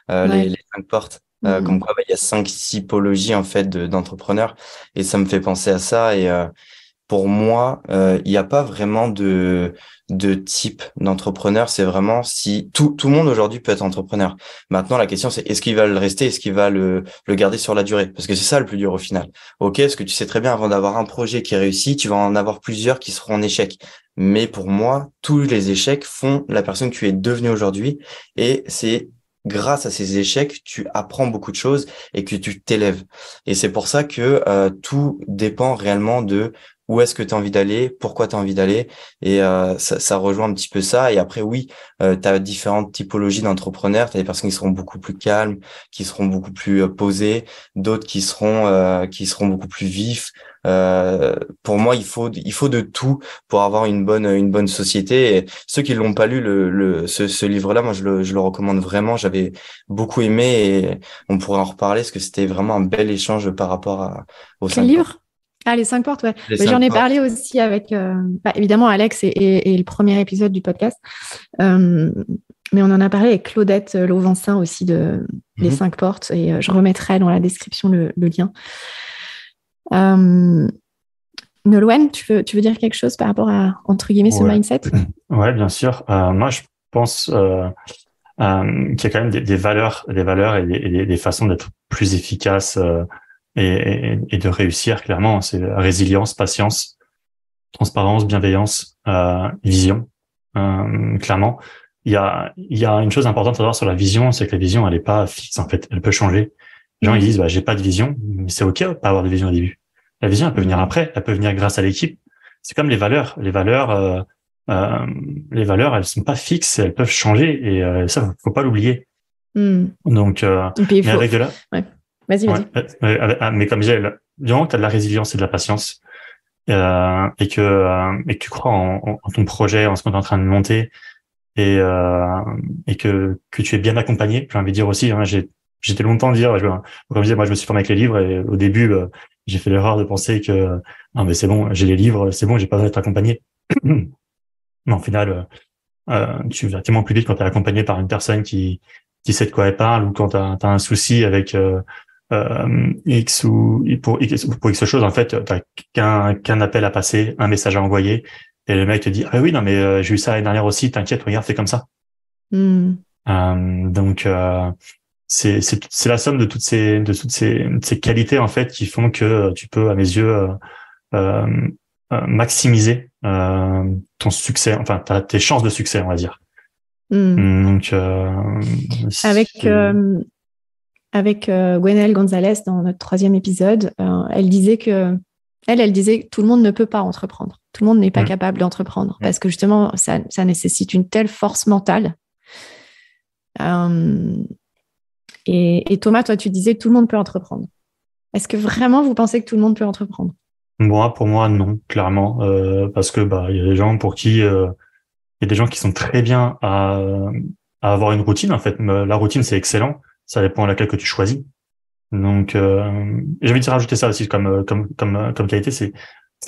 Ouais. les 5 portes. Comme Mhm. quoi, il y a 5 typologies en fait d'entrepreneurs, et ça me fait penser à ça. Et pour moi, il n'y a pas vraiment de type d'entrepreneur. C'est vraiment si tout le monde aujourd'hui peut être entrepreneur. Maintenant, la question, c'est est-ce qu'il va le rester, est-ce qu'il va le garder sur la durée? Parce que c'est ça le plus dur au final. Ok, parce que tu sais très bien, avant d'avoir un projet qui réussit, tu vas en avoir plusieurs qui seront en échec. Mais pour moi, tous les échecs font la personne que tu es devenue aujourd'hui, et c'est grâce à ces échecs, tu apprends beaucoup de choses et que tu t'élèves. Et c'est pour ça que tout dépend réellement de où est-ce que tu as envie d'aller, pourquoi tu as envie d'aller. Et ça rejoint un petit peu ça. Et après, oui, tu as différentes typologies d'entrepreneurs. Tu as des personnes qui seront beaucoup plus calmes, qui seront beaucoup plus posées, d'autres qui seront beaucoup plus vifs. Pour moi, il faut de tout pour avoir une bonne société. Et ceux qui l'ont pas lu, ce livre-là, moi, je le recommande vraiment. J'avais beaucoup aimé, et on pourrait en reparler parce que c'était vraiment un bel échange par rapport aux Quel 5 portes. livre? Ah, les 5 portes, ouais. Les Bah, j'en cinq ai portes. parlé aussi avec, évidemment, Alex et le premier épisode du podcast. Euh, mais on en a parlé avec Claudette Lauvencin aussi de Les Mhm. 5 portes. Et je remettrai dans la description le lien. Euh, Nolwenn, tu veux dire quelque chose par rapport à, entre guillemets, ce Ouais. mindset? Ouais, bien sûr. Moi, je pense qu'il y a quand même des valeurs et des façons d'être plus efficaces et de réussir, clairement. C'est résilience, patience, transparence, bienveillance, vision. Clairement, il y a une chose importante à savoir sur la vision, c'est que la vision, elle est pas fixe, en fait. Elle peut changer. Les gens, ils disent, bah, j'ai pas de vision, mais c'est OK de pas avoir de vision au début. La vision, elle peut venir Mm. après, elle peut venir grâce à l'équipe. C'est comme les valeurs. Euh, les valeurs, elles sont pas fixes, elles peuvent changer, et ça, faut pas l'oublier. Mm. Donc, Et puis, il mais faut... avec de la, Ouais. Vas-y, ouais, vas-y. mais comme je disais, du moment que tu as de la résilience et de la patience, et que tu crois en ton projet, en ce qu'on est en train de monter, et que tu es bien accompagné, j'ai envie de dire aussi, hein, j'étais longtemps dire, comme je disais, moi je me suis formé avec les livres, et au début j'ai fait l'erreur de penser que non mais c'est bon, j'ai les livres, c'est bon, j'ai pas besoin d'être accompagné. Mais au final, tu vas tellement plus vite quand tu es accompagné par une personne qui sait de quoi elle parle, ou quand tu as un souci avec X, ou pour X chose, en fait, t'as qu'un appel à passer, un message à envoyer, et le mec te dit, ah oui, non, mais j'ai eu ça l'année dernière aussi, t'inquiète, regarde, c'est comme ça. Mm. Donc c'est la somme de toutes ces qualités, en fait, qui font que tu peux, à mes yeux, euh, maximiser ton succès, enfin tes chances de succès, on va dire. Mm. Donc Avec, c'est Gwenaëlle Gonzalez, dans notre 3e épisode, elle disait elle disait que tout le monde ne peut pas entreprendre. Tout le monde n'est pas Mm. capable d'entreprendre parce que justement, ça nécessite une telle force mentale. Euh, et Thomas, toi, tu disais que tout le monde peut entreprendre. Est-ce que vraiment vous pensez que tout le monde peut entreprendre? Pour moi, non, clairement, parce que bah il y a des gens pour qui il y a des gens qui sont très bien à avoir une routine, en fait. La routine, c'est excellent, ça dépend à laquelle que tu choisis. Donc j'ai envie de rajouter ça aussi comme qualité, c'est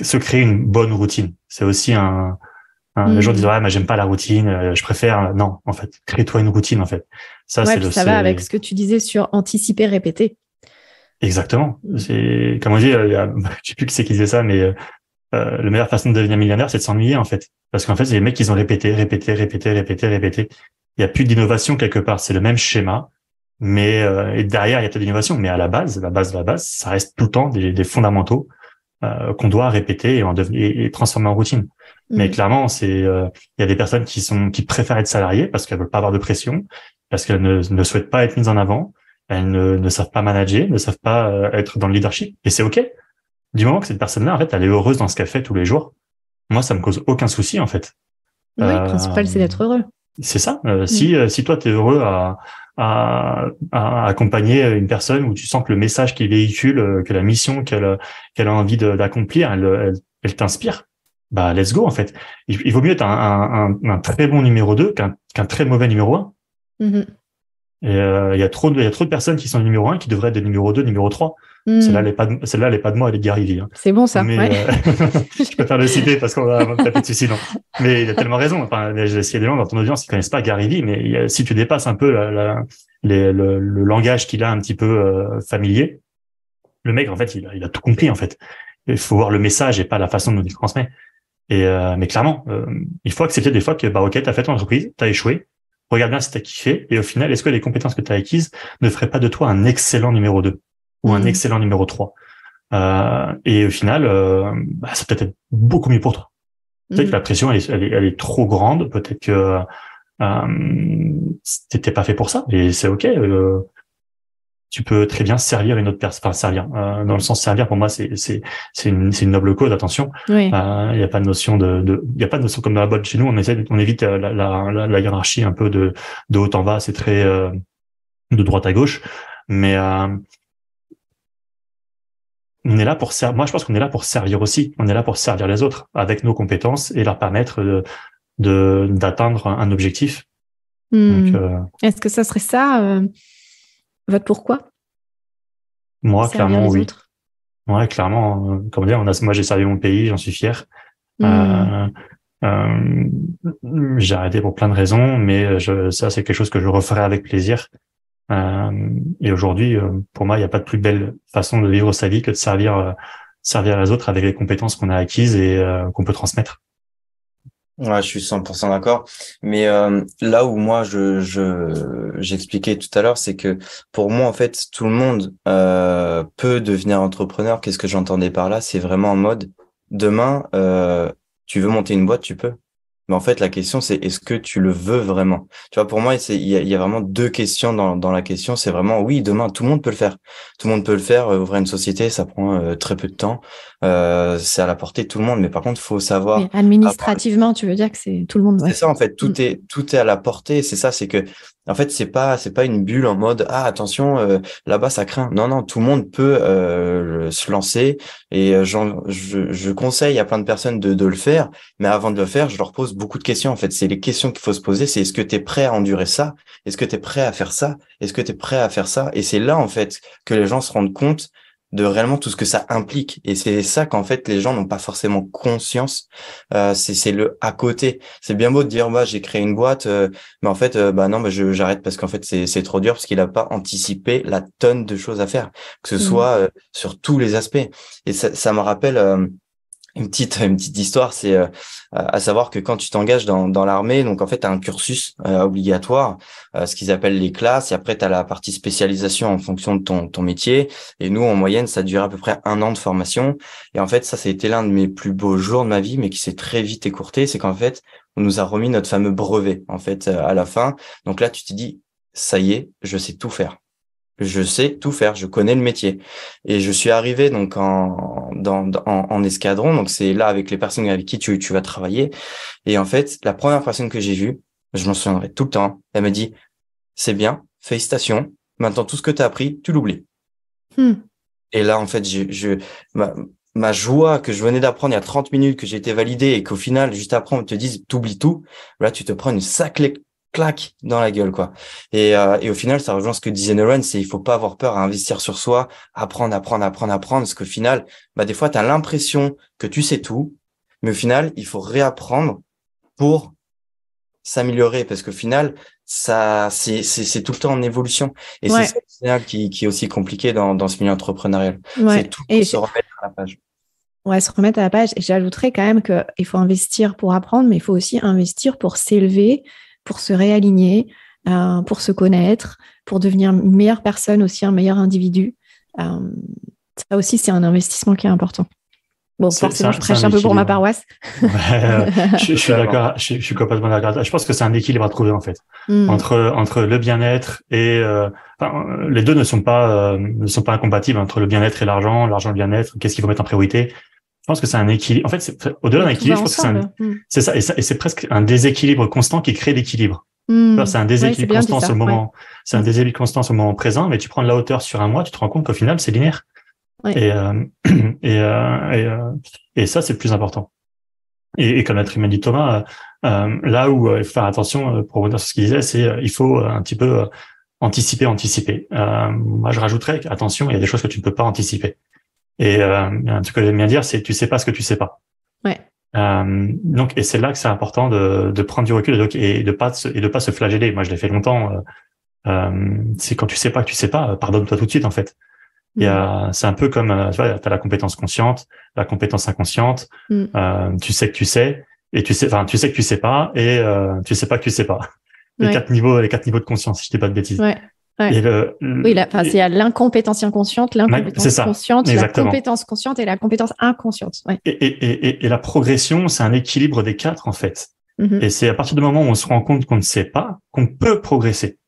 se créer une bonne routine. C'est aussi les gens disent Mm. ouais, mais j'aime pas la routine, je préfère. Non, en fait, crée-toi une routine, en fait. Ça, Ouais, c'est puis ça va avec ce que tu disais sur anticiper, répéter. exactement. Mm. C'est comme on dit, je sais plus qui c'est qui disait ça, mais la meilleure façon de devenir millionnaire, c'est de s'ennuyer, en fait. Parce qu'en fait, c'est les mecs qui ont répété, répété, répété, répété, répété. Il y a plus d'innovation quelque part. C'est le même schéma, mais et derrière, il y a peut-être d'innovation. Mais à la base, ça reste tout le temps des fondamentaux qu'on doit répéter et transformer en routine. Mais Mm. clairement, il y a des personnes qui préfèrent être salariées parce qu'elles veulent pas avoir de pression, parce qu'elles ne souhaitent pas être mises en avant, elles ne savent pas manager, ne savent pas être dans le leadership. Et c'est OK. Du moment que cette personne-là, en fait, elle est heureuse dans ce qu'elle fait tous les jours, moi, ça me cause aucun souci, en fait. Oui, le Euh, principal, c'est d'être heureux. c'est ça. Mm. Si toi, tu es heureux à accompagner une personne où tu sens que le message qu'il véhicule, que la mission qu'elle a envie d'accomplir, elle t'inspire, bah, let's go, en fait. Il vaut mieux être un très bon numéro 2 qu'un très mauvais numéro 1. Mhm. Et il y a trop de personnes qui sont numéro 1 qui devraient être des numéro 2, numéro 3. Celle-là, elle est pas de moi, elle est de Gary Vee. Hein. C'est bon, ça. Mais, Ouais. je préfère le citer parce qu'on va taper dessus sinon. Mais il a tellement raison. Enfin, il y a des gens dans ton audience qui connaissent pas Gary Vee, mais si tu dépasses un peu le langage qu'il a un petit peu familier, le mec, en fait, il a tout compris, en fait. Il faut voir le message et pas la façon dont il transmet. Mais clairement, il faut accepter des fois que, ok, t'as fait ton entreprise, t'as échoué. Regarde bien si t'as kiffé. Et au final, est-ce que les compétences que t'as acquises ne feraient pas de toi un excellent numéro 2 ou un excellent numéro 3? Et au final, ça peut être beaucoup mieux pour toi. Peut-être que la pression, elle est trop grande. Peut-être que t'étais pas fait pour ça. Et c'est OK. Tu peux très bien servir une autre personne. Enfin, servir. Dans le sens servir, pour moi, c'est une noble cause. Attention. Oui. Il y a pas de notion il y a pas de notion comme dans la boîte chez nous. On évite la hiérarchie un peu de haut en bas. C'est très de droite à gauche. Mais on est là pour servir. Moi, je pense qu'on est là pour servir aussi. On est là pour servir les autres avec nos compétences et leur permettre d'atteindre un objectif. Donc, est-ce que ça serait ça, votre pourquoi? moi, servir clairement, les oui. autres. Ouais, clairement. Comment dire, moi, j'ai servi mon pays, j'en suis fier. J'ai arrêté pour plein de raisons, mais ça, c'est quelque chose que je referai avec plaisir. Et aujourd'hui, pour moi, il n'y a pas de plus belle façon de vivre sa vie que de servir les autres avec les compétences qu'on a acquises et qu'on peut transmettre. Ouais, je suis 100% d'accord. Mais là où moi j'expliquais tout à l'heure, c'est que pour moi en fait tout le monde peut devenir entrepreneur. Qu'est-ce que j'entendais par là? C'est vraiment en mode demain tu veux monter une boîte, tu peux. Mais en fait la question c'est est-ce que tu le veux vraiment? Tu vois, pour moi il y a vraiment deux questions dans la question. C'est vraiment oui, demain tout le monde peut le faire. Tout le monde peut le faire. Ouvrir une société, ça prend très peu de temps. C'est à la portée de tout le monde. Mais par contre, il faut savoir. Oui, administrativement, tu veux dire que c'est tout le monde. Ouais. C'est ça en fait, tout est à la portée. C'est ça, c'est que en fait c'est pas une bulle en mode ah attention là-bas ça craint. Non non, tout le monde peut se lancer et je conseille à plein de personnes de le faire. Mais avant de le faire, je leur pose beaucoup de questions. En fait, c'est les questions qu'il faut se poser. C'est est-ce que tu es prêt à endurer ça? Est-ce que tu es prêt à faire ça? Est-ce que tu es prêt à faire ça? Et c'est là en fait que les gens se rendent compte de réellement tout ce que ça implique. Et c'est ça qu'en fait, les gens n'ont pas forcément conscience. C'est le à côté. C'est bien beau de dire, bah, j'ai créé une boîte, mais en fait, non, bah, j'arrête parce qu'en fait, c'est trop dur parce qu'il a pas anticipé la tonne de choses à faire, que ce soit sur tous les aspects. Et ça me rappelle une petite histoire, c'est à savoir que quand tu t'engages dans l'armée, donc en fait, tu as un cursus obligatoire, ce qu'ils appellent les classes, et après, tu as la partie spécialisation en fonction de ton métier. Et nous, en moyenne, ça dure à peu près 1 an de formation. Et en fait, ça a été l'un de mes plus beaux jours de ma vie, mais qui s'est très vite écourté. C'est qu'en fait, on nous a remis notre fameux brevet, en fait, à la fin. Donc là, tu te dis, ça y est, je sais tout faire. Je sais tout faire, je connais le métier. Et je suis arrivé donc en escadron, donc c'est là avec les personnes avec qui tu vas travailler. Et en fait, la première personne que j'ai vue, je m'en souviendrai tout le temps, elle me dit « C'est bien, félicitations, maintenant tout ce que tu as appris, tu l'oublies. » Et là, en fait, ma joie que je venais d'apprendre il y a 30 minutes, que j'ai été validé et qu'au final, juste après, on te dise « T'oublies tout », là, tu te prends une sacrée claque dans la gueule, quoi. Et au final, ça rejoint ce que disait Nolan, c'est il faut pas avoir peur à investir sur soi, apprendre, parce qu'au final, des fois, tu as l'impression que tu sais tout, mais au final, il faut réapprendre pour s'améliorer, parce qu'au final, ça, c'est tout le temps en évolution. Et c'est ça qui est aussi compliqué dans ce milieu entrepreneurial. Ouais. C'est tout pour se remettre à la page. Ouais, se remettre à la page. Et j'ajouterais quand même qu'il faut investir pour apprendre, mais il faut aussi investir pour s'élever, pour se réaligner, pour se connaître, pour devenir une meilleure personne aussi, un meilleur individu. Ça aussi, c'est un investissement qui est important. Bon, forcément, je prêche un peu pour ma paroisse. Ouais, je suis d'accord, je suis complètement d'accord. Je pense que c'est un équilibre à trouver en fait entre le bien-être et les deux ne sont pas incompatibles entre le bien-être et l'argent le bien-être. Qu'est-ce qu'il faut mettre en priorité? Je pense que c'est un équilibre. En fait, au-delà d'un équilibre, je pense que c'est ça, et c'est presque un déséquilibre constant qui crée l'équilibre. C'est un déséquilibre constant sur le moment. C'est un déséquilibre constant sur le moment présent, mais tu prends de la hauteur sur un mois, tu te rends compte qu'au final, c'est linéaire. Ouais. Et ça, c'est le plus important. Et comme l'a très bien dit Thomas, là où il faut faire attention pour revenir sur ce qu'il disait, c'est il faut un petit peu Anticiper. Moi, je rajouterais, attention, il y a des choses que tu ne peux pas anticiper. Et un truc que j'aime bien dire, c'est tu sais pas ce que tu sais pas. Ouais. Donc, et c'est là que c'est important de prendre du recul et de pas se flageller. Moi, je l'ai fait longtemps. C'est quand tu sais pas que tu sais pas, pardonne-toi tout de suite en fait. C'est un peu comme tu vois, t'as la compétence consciente, la compétence inconsciente. Tu sais que tu sais et tu sais que tu sais pas et tu sais pas que tu sais pas. Les quatre niveaux de conscience, si je dis pas de bêtises. Ouais. Ouais. Et Oui, il y a l'incompétence inconsciente, l'incompétence consciente, exactement. la compétence consciente et la compétence inconsciente. Ouais. Et la progression, c'est un équilibre des quatre en fait. Et c'est à partir du moment où on se rend compte qu'on ne sait pas qu'on peut progresser.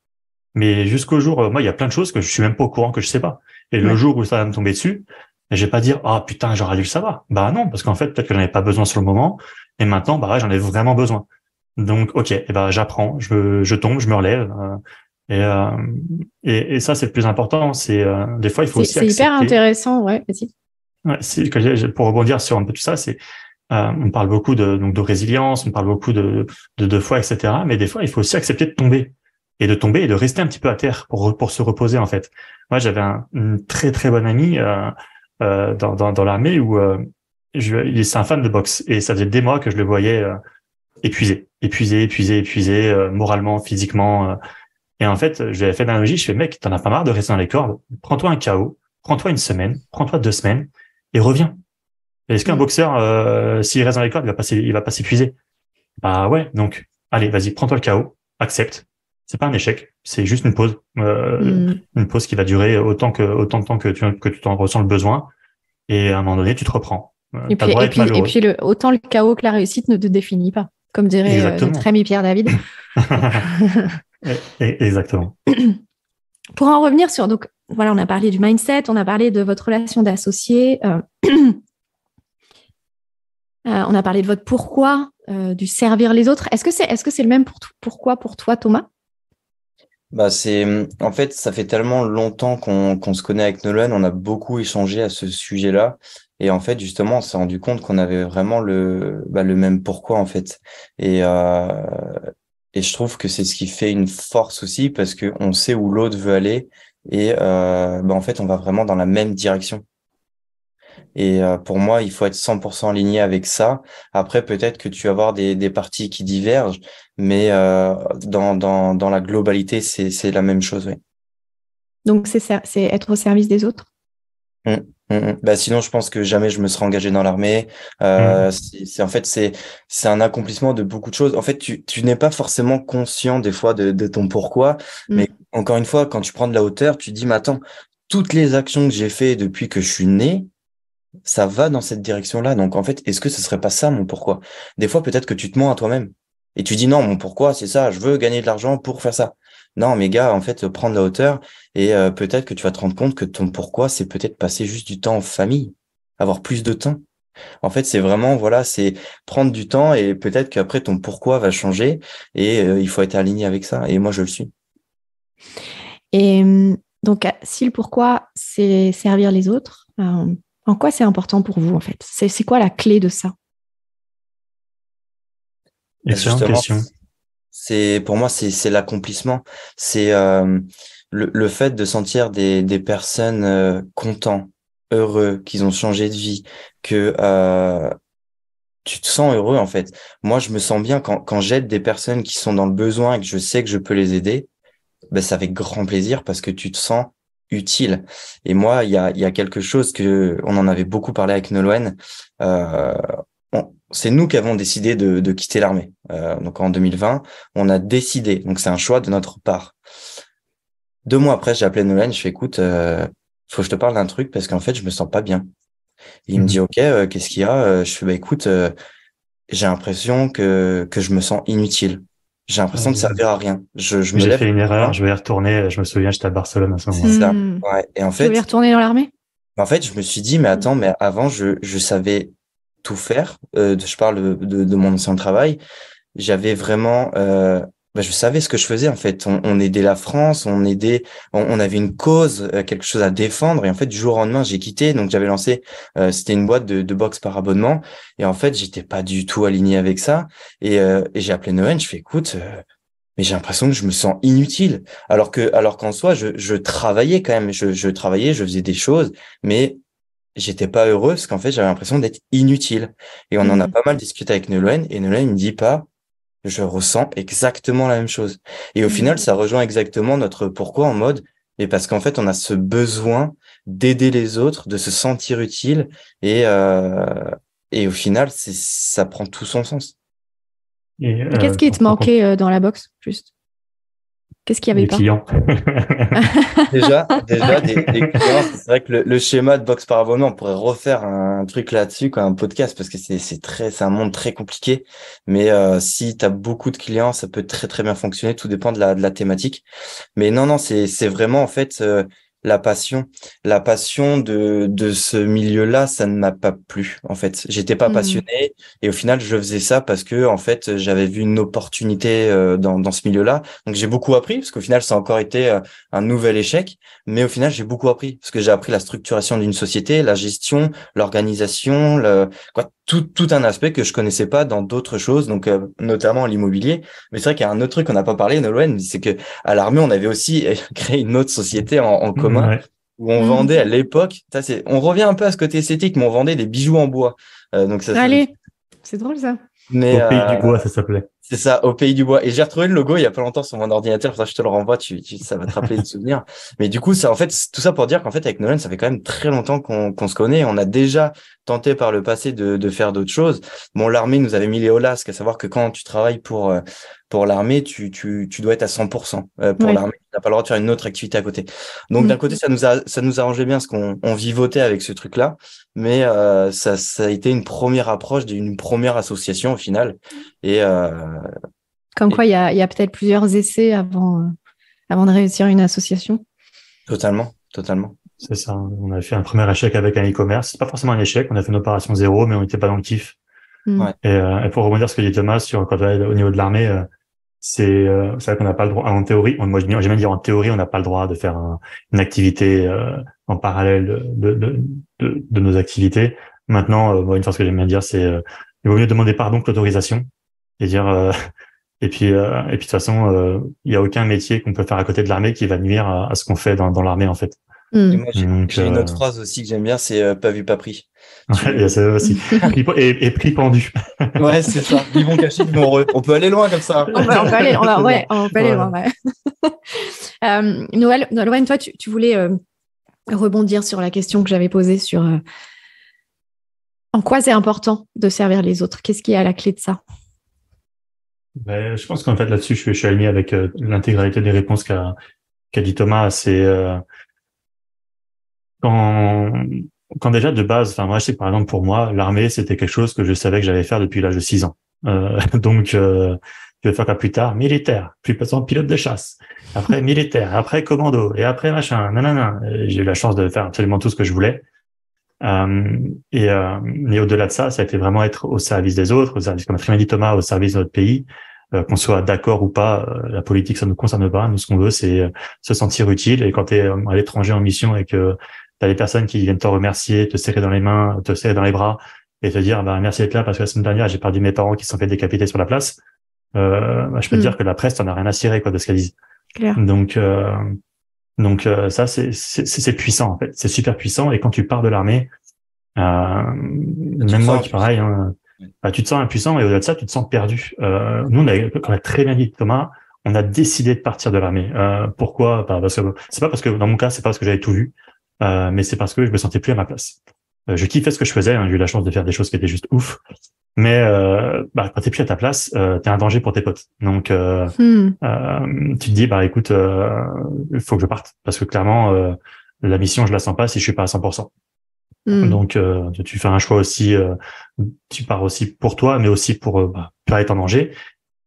Mais jusqu'au jour, moi, il y a plein de choses que je suis même pas au courant que je sais pas. Et le jour où ça va me tomber dessus, je vais pas dire ah putain j'aurais dû le savoir. Bah non, parce qu'en fait peut-être que j'en avais pas besoin sur le moment. Et maintenant, bah ouais, j'en ai vraiment besoin. Donc ok, et ben j'apprends, je tombe, je me relève. Et ça c'est le plus important. C'est des fois il faut aussi accepter. C'est hyper intéressant, ouais. Vas-y. Ouais, pour rebondir sur un peu tout ça, c'est on parle beaucoup de résilience, on parle beaucoup de foi, etc. Mais des fois il faut aussi accepter de tomber et de rester un petit peu à terre pour se reposer en fait. Moi j'avais une très très bonne amie dans l'armée où c'est un fan de boxe et ça faisait des mois que je le voyais épuisé, moralement, physiquement. Et en fait, je lui avais fait l'analogie, je fais, mec, t'en as pas marre de rester dans les cordes, prends-toi un KO, prends-toi une semaine, prends-toi 2 semaines, et reviens. Est-ce qu'un boxeur, s'il reste dans les cordes, il va pas s'épuiser? Bah ouais, donc, allez, vas-y, prends-toi le KO, accepte. C'est pas un échec, c'est juste une pause. Une pause qui va durer autant de temps que tu t'en ressens le besoin. Et à un moment donné, tu te reprends. T'as le droit d'être malheureux. Et puis autant le chaos que la réussite ne te définit pas, comme dirait notre ami Pierre David. Exactement. Pour en revenir sur, donc voilà, on a parlé du mindset, on a parlé de votre relation d'associé, on a parlé de votre pourquoi, du servir les autres. Est-ce que c'est le même pourquoi pour toi, Thomas? Bah en fait, ça fait tellement longtemps qu'on se connaît avec Nolwenn, on a beaucoup échangé à ce sujet-là. Et en fait, justement, on s'est rendu compte qu'on avait vraiment le même pourquoi, en fait. Et je trouve que c'est ce qui fait une force aussi parce que on sait où l'autre veut aller et en fait, on va vraiment dans la même direction. Et pour moi, il faut être 100% aligné avec ça. Après, peut-être que tu vas avoir des parties qui divergent, mais dans la globalité, c'est la même chose, oui. Donc, c'est être au service des autres? Bah sinon, je pense que jamais je me serais engagé dans l'armée. En fait, c'est un accomplissement de beaucoup de choses. En fait, tu n'es pas forcément conscient des fois de ton pourquoi, mais encore une fois, quand tu prends de la hauteur, tu te dis, mais attends, toutes les actions que j'ai fait depuis que je suis né, ça va dans cette direction-là. Donc, en fait, est-ce que ce serait pas ça mon pourquoi? Des fois, peut-être que tu te mens à toi-même et tu dis non, mon pourquoi, c'est ça, je veux gagner de l'argent pour faire ça. Non, mais gars, en fait, prends de la hauteur et peut-être que tu vas te rendre compte que ton pourquoi, c'est peut-être passer juste du temps en famille, avoir plus de temps. En fait, c'est vraiment, voilà, c'est prendre du temps et peut-être qu'après, ton pourquoi va changer et il faut être aligné avec ça. Et moi, je le suis. Et donc, si le pourquoi, c'est servir les autres, en quoi c'est important pour vous, en fait? C'est quoi la clé de ça? Excellente question. Pour moi, c'est l'accomplissement. C'est le fait de sentir des personnes contents, heureux, qu'ils ont changé de vie, que tu te sens heureux en fait. Moi, je me sens bien quand j'aide des personnes qui sont dans le besoin et que je sais que je peux les aider. Ben, ça fait grand plaisir parce que tu te sens utile. Et moi, il y a quelque chose on en avait beaucoup parlé avec Nolwenn. C'est nous qui avons décidé de quitter l'armée. Donc en 2020, on a décidé. Donc c'est un choix de notre part. 2 mois après, j'ai appelé Nolwenn. Je fais écoute, faut que je te parle d'un truc parce qu'en fait, je me sens pas bien. Et il me dit ok, qu'est-ce qu'il y a? Je fais bah écoute, j'ai l'impression que je me sens inutile. J'ai l'impression de servir à rien. J'ai fait une erreur, je vais y retourner. Je me souviens, j'étais à Barcelone à ce moment-là. C'est ça. Ouais. Et en fait, tu veux y retourner dans l'armée? En fait, je me suis dit, mais attends, mais avant, je savais tout faire. Je parle de mon ancien travail. J'avais vraiment, je savais ce que je faisais en fait. On aidait la France, on avait une cause, quelque chose à défendre. Et en fait, du jour au lendemain, j'ai quitté. Donc, j'avais lancé, c'était une boîte de boxe par abonnement. Et en fait, j'étais pas du tout aligné avec ça. Et j'ai appelé Nolwenn. Je fais, écoute, mais j'ai l'impression que je me sens inutile. Alors qu'en soi, je travaillais quand même, je travaillais, je faisais des choses, mais j'étais pas heureux parce qu'en fait, j'avais l'impression d'être inutile. Et on en a pas mal discuté avec Nolwenn, et Nolwenn il me dit pas, je ressens exactement la même chose. Et au final, ça rejoint exactement notre pourquoi en mode, et parce qu'en fait, on a ce besoin d'aider les autres, de se sentir utile, et, euh, et au final, ça prend tout son sens. Et Et qu'est-ce qui te manquait dans la boxe, juste? Qu'est-ce qu'il n'y avait les pas? clients. Déjà, des clients, c'est vrai que le schéma de box par abonnement, on pourrait refaire un truc là-dessus, quoi, un podcast, parce que c'est un monde très compliqué. Mais si tu as beaucoup de clients, ça peut très très bien fonctionner. Tout dépend de la thématique. Mais non, c'est vraiment en fait la passion de ce milieu-là, ça ne m'a pas plu. En fait, j'étais pas passionné, et au final, je faisais ça parce que en fait, j'avais vu une opportunité dans ce milieu-là. Donc j'ai beaucoup appris, parce qu'au final, ça a encore été un nouvel échec, mais au final, j'ai beaucoup appris, parce que j'ai appris la structuration d'une société, la gestion, l'organisation, tout un aspect que je connaissais pas dans d'autres choses, donc notamment l'immobilier. Mais c'est vrai qu'il y a un autre truc qu'on n'a pas parlé, Nolwenn, c'est que à l'armée, on avait aussi créé une autre société en commun, Ouais. où on vendait à l'époque, on revient un peu à ce côté esthétique, mais on vendait des bijoux en bois. Donc ça, Allez, c'est drôle ça. mais Au pays du bois, ça s'appelait. c'est ça, au pays du bois. Et j'ai retrouvé le logo il y a pas longtemps sur mon ordinateur, pour ça je te le renvoie, ça va te rappeler des souvenirs. Mais du coup, ça, en fait, tout ça pour dire qu'en fait, avec Nolan, ça fait quand même très longtemps qu'on se connaît. On a déjà tenté par le passé de faire d'autres choses. Bon, l'armée nous avait mis les holasques, à savoir que quand tu travailles pour l'armée, tu dois être à 100%. Pour l'armée, tu n'as pas le droit de faire une autre activité à côté. Donc, d'un côté, ça nous arrangeait bien, parce qu'on vivotait avec ce truc-là. Mais ça a été une première approche d'une première association au final. Et Comme quoi, il y a peut-être plusieurs essais avant de réussir une association. totalement. C'est ça. On a fait un premier échec avec un e-commerce. C'est pas forcément un échec. On a fait une opération zéro, mais on n'était pas dans le kiff. Ouais. Et pour rebondir sur ce que dit Thomas sur quand on est au niveau de l'armée, c'est vrai qu'on n'a pas le droit. En théorie, moi j'aime bien dire en théorie, on n'a pas le droit de faire une activité en parallèle de nos activités. Maintenant, une chose que j'aime bien dire, c'est il vaut mieux demander pardon que l'autorisation et dire et puis de toute façon, il y a aucun métier qu'on peut faire à côté de l'armée qui va nuire à ce qu'on fait dans l'armée en fait. Et moi, Donc, j'ai une autre phrase aussi que j'aime bien, c'est pas vu, pas pris. il y a ça aussi. Et prix pendu. Ouais, c'est ça. Ils vont cacher, ils vont heureux. On peut aller loin comme ça. On peut aller loin. Ouais. Nolwenn, toi, tu voulais rebondir sur la question que j'avais posée sur en quoi c'est important de servir les autres. Qu'est-ce qui est à la clé de ça? Ben, je pense qu'en fait là-dessus, je suis aligné avec l'intégralité des réponses qu'a dit Thomas. C'est quand déjà de base, enfin moi je sais que par exemple pour moi, l'armée c'était quelque chose que je savais que j'allais faire depuis l'âge de 6 ans. Donc je vais faire quoi plus tard? Militaire, puis passant pilote de chasse, après militaire, après commando, et après machin, nanana. J'ai eu la chance de faire absolument tout ce que je voulais. Mais au-delà de ça, ça a été vraiment être au service des autres, au service, comme a très bien dit Thomas, au service de notre pays, qu'on soit d'accord ou pas, la politique ça nous concerne pas. Nous, ce qu'on veut, c'est se sentir utile. Et quand tu es à l'étranger en mission et que tu as des personnes qui viennent te remercier, te serrer dans les mains, te serrer dans les bras et te dire bah merci d'être là parce que la semaine dernière j'ai perdu mes parents qui se sont fait décapiter sur la place. Je peux te dire que la presse t'en a rien à cirer quoi de ce qu'elle dit. Clair. Donc ça c'est puissant en fait, c'est super puissant. Et quand tu pars de l'armée, même moi qui pareil, hein, bah, tu te sens impuissant et au-delà de ça tu te sens perdu. Nous comme a très bien dit Thomas, on a décidé de partir de l'armée. Pourquoi? Bah, parce que c'est pas parce que dans mon cas c'est pas parce que j'avais tout vu, mais c'est parce que je me sentais plus à ma place. Je kiffais ce que je faisais, hein, j'ai eu la chance de faire des choses qui étaient juste ouf. Mais quand t'es plus à ta place, t'es un danger pour tes potes. Donc tu te dis bah écoute, il faut que je parte parce que clairement la mission je la sens pas si je suis pas à 100%. Donc tu fais un choix aussi, tu pars aussi pour toi, mais aussi pour pas être en danger.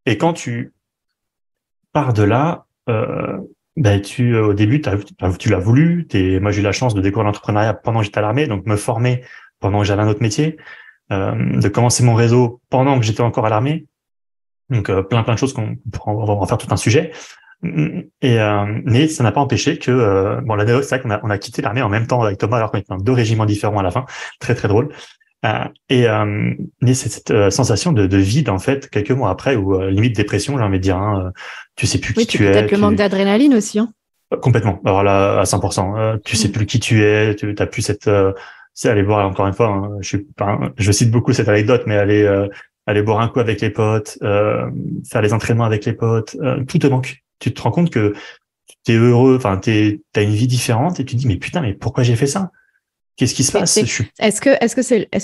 Et quand tu pars de là, au début tu l'as voulu. Moi j'ai eu la chance de découvrir l'entrepreneuriat pendant que j'étais à l'armée, donc me former pendant que j'avais un autre métier. De commencer mon réseau pendant que j'étais encore à l'armée. Donc plein de choses on va en faire tout un sujet. Mais ça n'a pas empêché que l'année c'est vrai qu'on a quitté l'armée en même temps avec Thomas alors qu'on était dans 2 régiments différents à la fin, très très drôle. Et c'est cette sensation de vide, en fait, quelques mois après, ou limite dépression, j'ai envie de dire. Tu sais plus qui tu es. Peut-être le manque d'adrénaline aussi. Hein. Complètement. Alors là, à 100%. Tu sais plus qui tu es. Tu n'as plus cette. C'est aller boire encore une fois. Hein, je cite beaucoup cette anecdote, mais aller boire un coup avec les potes, faire les entraînements avec les potes, tout te manque. Tu te rends compte que t'es heureux. Enfin, t'as une vie différente et tu te dis mais putain, mais pourquoi j'ai fait ça? Qu'est-ce qui se passe? Est-ce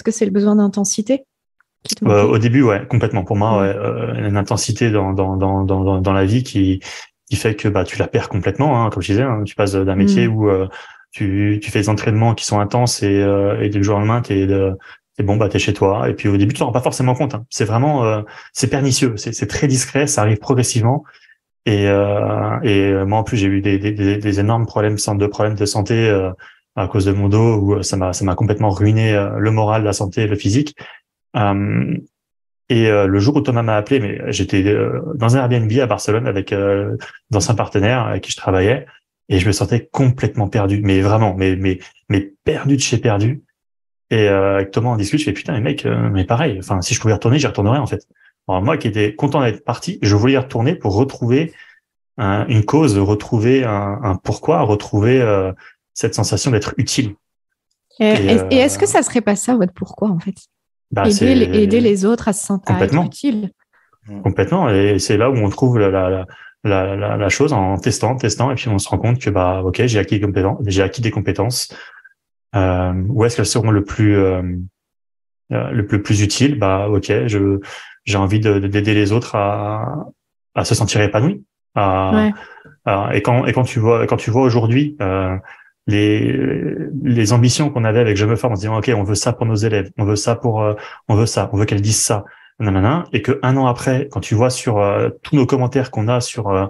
que c'est le besoin d'intensité qui te manquait? Au début, ouais, complètement. Pour moi, ouais, une intensité dans la vie qui fait que bah tu la perds complètement. Hein, comme je disais, hein, tu passes d'un métier où tu fais des entraînements qui sont intenses et du jour au lendemain t'es bon, bah t'es chez toi. Et puis au début, tu t'en rends pas forcément compte. Hein. C'est vraiment c'est pernicieux, c'est très discret, ça arrive progressivement. Et moi en plus j'ai eu des énormes problèmes de santé à cause de mon dos où ça m'a complètement ruiné le moral, la santé, le physique. Le jour où Thomas m'a appelé, mais j'étais dans un Airbnb à Barcelone avec d'anciens partenaires avec qui je travaillais et je me sentais complètement perdu, mais vraiment, mais perdu de chez perdu. Et avec Thomas on discute, je fais putain, mais mec, mais pareil. Enfin, si je pouvais retourner, j'y retournerais en fait. Alors moi qui étais content d'être parti, je voulais y retourner pour retrouver une cause, retrouver un pourquoi, retrouver cette sensation d'être utile. Et est-ce que ça serait pas ça votre pourquoi en fait? Bah, aider les autres à se sentir à être utiles. Complètement. Et c'est là où on trouve la chose en testant, et puis on se rend compte que bah ok, j'ai acquis des compétences. Où est-ce qu'elles seront le plus utile? Bah ok, j'ai envie d'aider les autres à se sentir épanouis. Et quand tu vois aujourd'hui les ambitions qu'on avait avec Je me forme en se disant ok, on veut ça pour nos élèves, on veut ça on veut qu'elles disent ça, nanana, et que un an après, quand tu vois sur tous nos commentaires qu'on a sur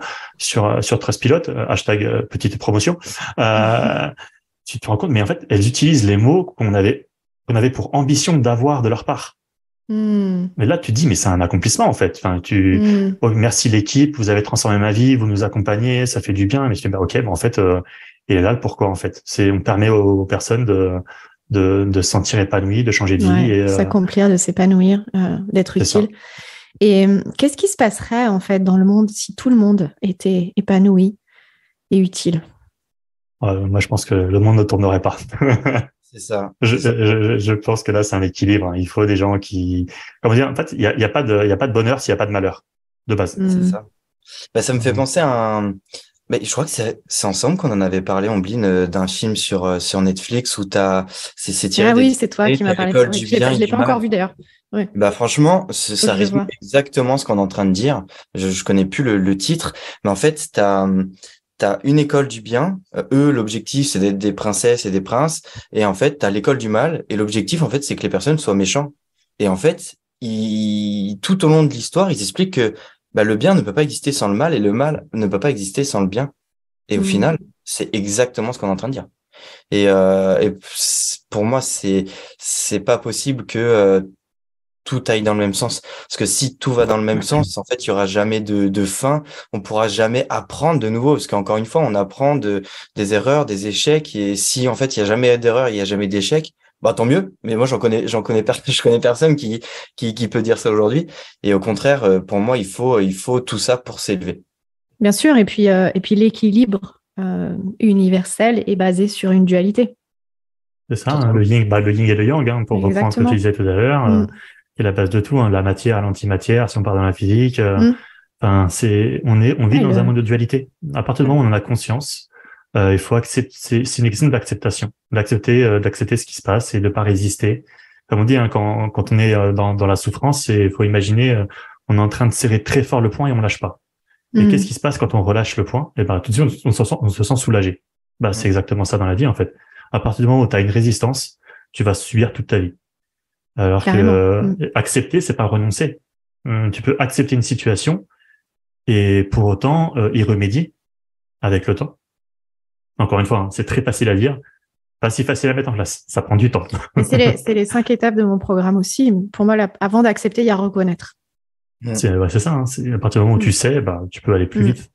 Trustpilot, hashtag petite promotion, tu te rends compte, mais en fait elles utilisent les mots qu'on avait pour ambition d'avoir de leur part. Mais là, tu te dis, mais c'est un accomplissement, en fait. Enfin, oh, merci l'équipe, vous avez transformé ma vie, vous nous accompagnez, ça fait du bien. Mais je dis, bah, ok, bah, en fait, et là, le pourquoi, en fait. On permet aux personnes de se sentir épanouies, de changer de vie. Et, s'accomplir, de s'épanouir, d'être utile. Ça. Et qu'est-ce qui se passerait, en fait, dans le monde si tout le monde était épanoui et utile? Moi, je pense que le monde ne tournerait pas. C'est ça. Je pense que là, c'est un équilibre. Il faut des gens qui, comment dire, en fait, il y a pas de bonheur s'il y a pas de malheur, de base. C'est ça. Bah, ça me fait penser à mais je crois que c'est ensemble qu'on en avait parlé, Ombline, d'un film sur Netflix où c'est tiré. Ah oui, c'est toi qui m'as parlé de ça. Je l'ai pas encore vu d'ailleurs. Oui. Bah, franchement, ça résume exactement ce qu'on est en train de dire. Je connais plus le titre, mais en fait, t'as une école du bien. Eux, l'objectif, c'est d'être des princesses et des princes. Et en fait, t'as l'école du mal. Et l'objectif, en fait, c'est que les personnes soient méchants. Et en fait, tout au long de l'histoire, ils expliquent que le bien ne peut pas exister sans le mal et le mal ne peut pas exister sans le bien. Et au final, c'est exactement ce qu'on est en train de dire. Et pour moi, c'est pas possible que tout aille dans le même sens. Parce que si tout va dans le même sens, en fait, il y aura jamais de fin. On pourra jamais apprendre de nouveau. Parce qu'encore une fois, on apprend des erreurs, des échecs. Et si, en fait, il y a jamais d'erreur, il y a jamais d'échec, bah, tant mieux. Mais moi, je connais personne qui peut dire ça aujourd'hui. Et au contraire, pour moi, il faut tout ça pour s'élever. Bien sûr. Et puis l'équilibre universel est basé sur une dualité. C'est ça, hein, le yin et le yang, hein, pour reprendre ce que tu disais tout à l'heure. C'est la base de tout, hein, la matière, l'antimatière, si on parle dans la physique. On vit dans un monde de dualité. À partir du moment où on en a conscience, il faut accepter, c'est une question d'acceptation, d'accepter ce qui se passe et de pas résister. Comme on dit, hein, quand on est dans la souffrance, il faut imaginer, on est en train de serrer très fort le poing et on lâche pas. Et qu'est-ce qui se passe quand on relâche le poing? Et ben, tout de suite, on se sent soulagé. Bah, c'est exactement ça dans la vie, en fait. À partir du moment où tu as une résistance, tu vas subir toute ta vie. Alors que accepter, c'est pas renoncer. Tu peux accepter une situation et pour autant y remédier avec le temps. Encore une fois, hein, c'est très facile à dire, pas si facile à mettre en place. Ça prend du temps. C'est les 5 étapes de mon programme aussi. Pour moi, avant d'accepter, il y a reconnaître. C'est ça. Hein, à partir du moment où tu sais, bah, tu peux aller plus vite.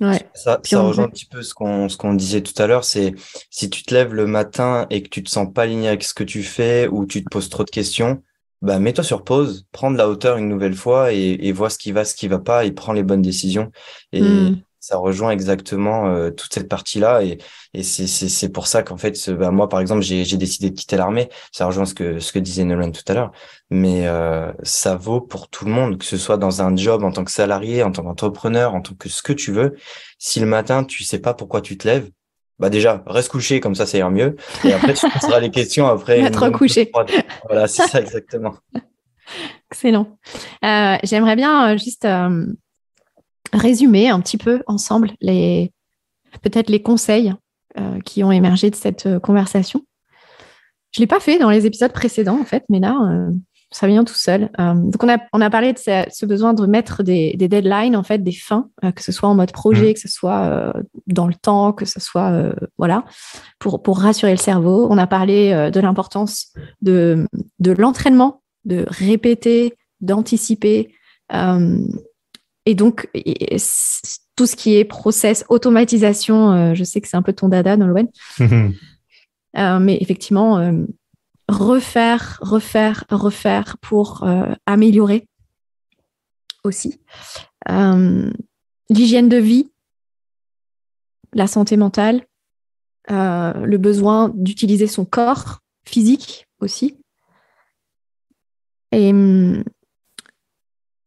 Ouais. Ça rejoint un petit peu ce qu'on disait tout à l'heure, c'est si tu te lèves le matin et que tu te sens pas aligné avec ce que tu fais ou tu te poses trop de questions, bah mets-toi sur pause, prends de la hauteur une nouvelle fois et vois ce qui va pas et prends les bonnes décisions. Et Hmm. ça rejoint exactement toute cette partie-là et c'est pour ça qu'en fait bah, moi par exemple j'ai décidé de quitter l'armée. Ça rejoint ce que disait Nolan tout à l'heure, mais ça vaut pour tout le monde, que ce soit dans un job en tant que salarié, en tant qu'entrepreneur, en tant que ce que tu veux. Si le matin, tu sais pas pourquoi tu te lèves, bah déjà, reste couché, comme ça ira mieux. Et après, tu poseras les questions après une Être bonne douche couché. froide. Voilà, c'est ça exactement. Excellent. J'aimerais bien juste résumer un petit peu ensemble peut-être les conseils qui ont émergé de cette conversation. Je ne l'ai pas fait dans les épisodes précédents, en fait, mais là, ça vient tout seul. Donc, on a parlé de ce besoin de mettre des deadlines, en fait, des fins, que ce soit en mode projet, que ce soit dans le temps, que ce soit, voilà, pour rassurer le cerveau. On a parlé de l'importance de l'entraînement, de répéter, d'anticiper. Et donc, tout ce qui est process, automatisation, je sais que c'est un peu ton dada, Nolwenn. Mais effectivement, refaire pour améliorer aussi. L'hygiène de vie, la santé mentale, le besoin d'utiliser son corps physique aussi.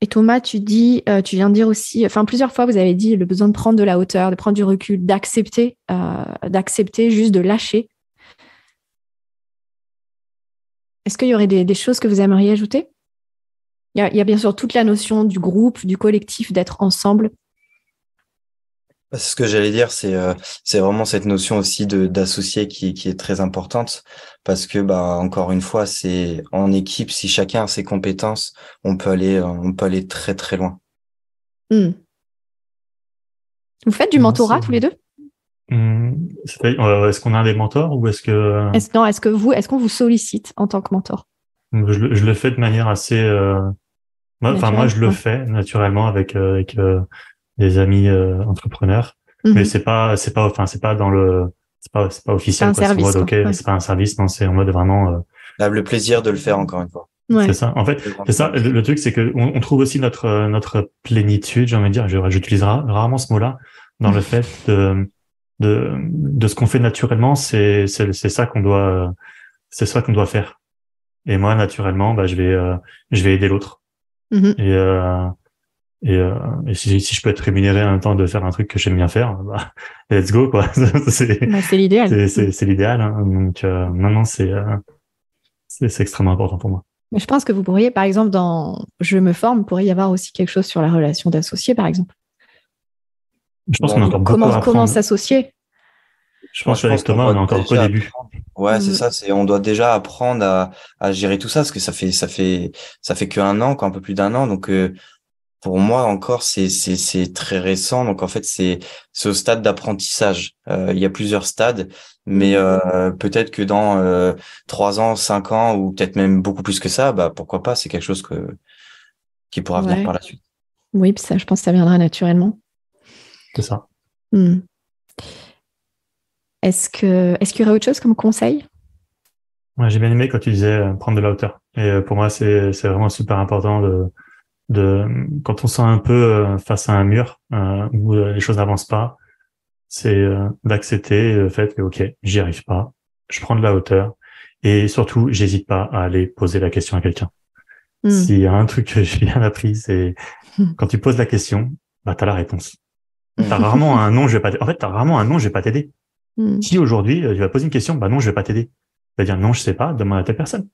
Et Thomas, tu viens de dire aussi, enfin plusieurs fois, vous avez dit le besoin de prendre de la hauteur, de prendre du recul, d'accepter juste de lâcher. Est-ce qu'il y aurait des choses que vous aimeriez ajouter ? Il y a bien sûr toute la notion du groupe, du collectif, d'être ensemble. C'est ce que j'allais dire, c'est vraiment cette notion aussi d'associé qui est très importante parce que bah encore une fois, c'est en équipe, si chacun a ses compétences, on peut aller très très loin. Vous faites du mentorat tous les deux ? Est-ce qu'on a des mentors ou est-ce que est-ce qu'on vous sollicite en tant que mentor ? je le fais de manière assez moi je le fais naturellement avec des amis entrepreneurs, mais c'est pas dans le c'est pas officiel, c'est un service, c'est en mode quoi. Ouais. c'est pas un service, non, c'est en mode vraiment Le plaisir de le faire encore une fois. Ouais. c'est ça. En fait, c'est ça. Le truc, c'est que on trouve aussi notre plénitude, j'ai envie de dire. J'utilise rarement ce mot-là dans le fait de ce qu'on fait naturellement. C'est ça qu'on doit faire. Et moi, naturellement, bah, je vais aider l'autre. Et si je peux être rémunéré en même temps de faire un truc que j'aime bien faire, bah, let's go, quoi. C'est l'idéal. C'est l'idéal, hein. Donc, non, c'est extrêmement important pour moi. Mais je pense que vous pourriez, par exemple, dans Je me forme, pourrait y avoir aussi quelque chose sur la relation d'associé, par exemple. Je pense qu'on a encore beaucoup à apprendre. Comment s'associer ? Je pense qu'avec Thomas, on est encore qu'au début. Ouais, c'est ça. On doit déjà apprendre à gérer tout ça parce que ça fait que 1 an, un peu plus d'1 an. Donc, pour moi encore, c'est très récent. Donc, en fait, c'est au stade d'apprentissage. Il y a plusieurs stades, mais peut-être que dans 3 ans, 5 ans, ou peut-être même beaucoup plus que ça, bah pourquoi pas. C'est quelque chose qui pourra venir par la suite. Oui, puis ça, je pense que ça viendra naturellement. C'est ça. Est-ce qu'il y aurait autre chose comme conseil ? Ouais, j'ai bien aimé quand tu disais prendre de la hauteur. Et pour moi, c'est vraiment super important quand on sent un peu face à un mur où les choses n'avancent pas, c'est d'accepter le fait que ok, j'y arrive pas, je prends de la hauteur et surtout, j'hésite pas à aller poser la question à quelqu'un. S'il y a un truc que j'ai bien appris, c'est quand tu poses la question, bah t'as la réponse. T'as rarement un non, je vais pas. En fait, t'as rarement un non, je vais pas t'aider. Si aujourd'hui tu vas poser une question, bah non, je vais pas t'aider. Tu vas dire non, je sais pas, demande à telle personne.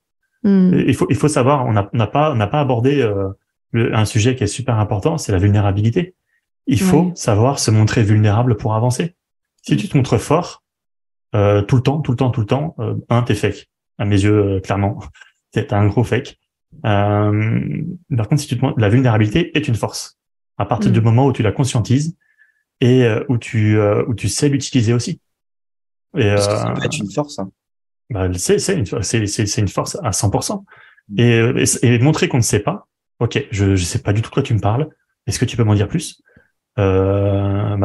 Il faut savoir, on n'a pas abordé un sujet qui est super important, c'est la vulnérabilité. Il faut savoir se montrer vulnérable pour avancer. Si tu te montres fort tout le temps, t'es fake. À mes yeux, clairement, t'as un gros fake. Par contre, si tu te montres, la vulnérabilité est une force. À partir du moment où tu la conscientises et où tu sais l'utiliser aussi. Et ça peut être une force. Hein. Bah, c'est une force à 100%. Et montrer qu'on ne sait pas. Ok, je sais pas du tout de quoi tu me parles. Est-ce que tu peux m'en dire plus? Bah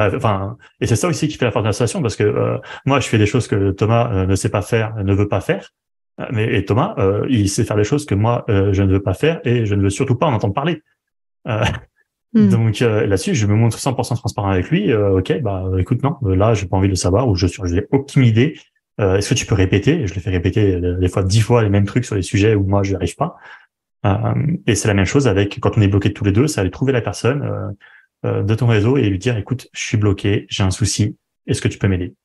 et c'est ça aussi qui fait la force de l'association, parce que moi, je fais des choses que Thomas ne sait pas faire, ne veut pas faire. Et Thomas, il sait faire des choses que moi, je ne veux pas faire et je ne veux surtout pas en entendre parler. Donc là-dessus, je me montre 100% transparent avec lui. Ok, bah écoute, non, là, j'ai pas envie de le savoir, ou j'ai aucune idée. Est-ce que tu peux répéter? Je le fais répéter des fois 10 fois les mêmes trucs sur les sujets où moi, je n'y arrive pas. Et c'est la même chose avec quand on est bloqué tous les deux, c'est aller trouver la personne de ton réseau et lui dire, écoute, je suis bloqué, j'ai un souci, est-ce que tu peux m'aider?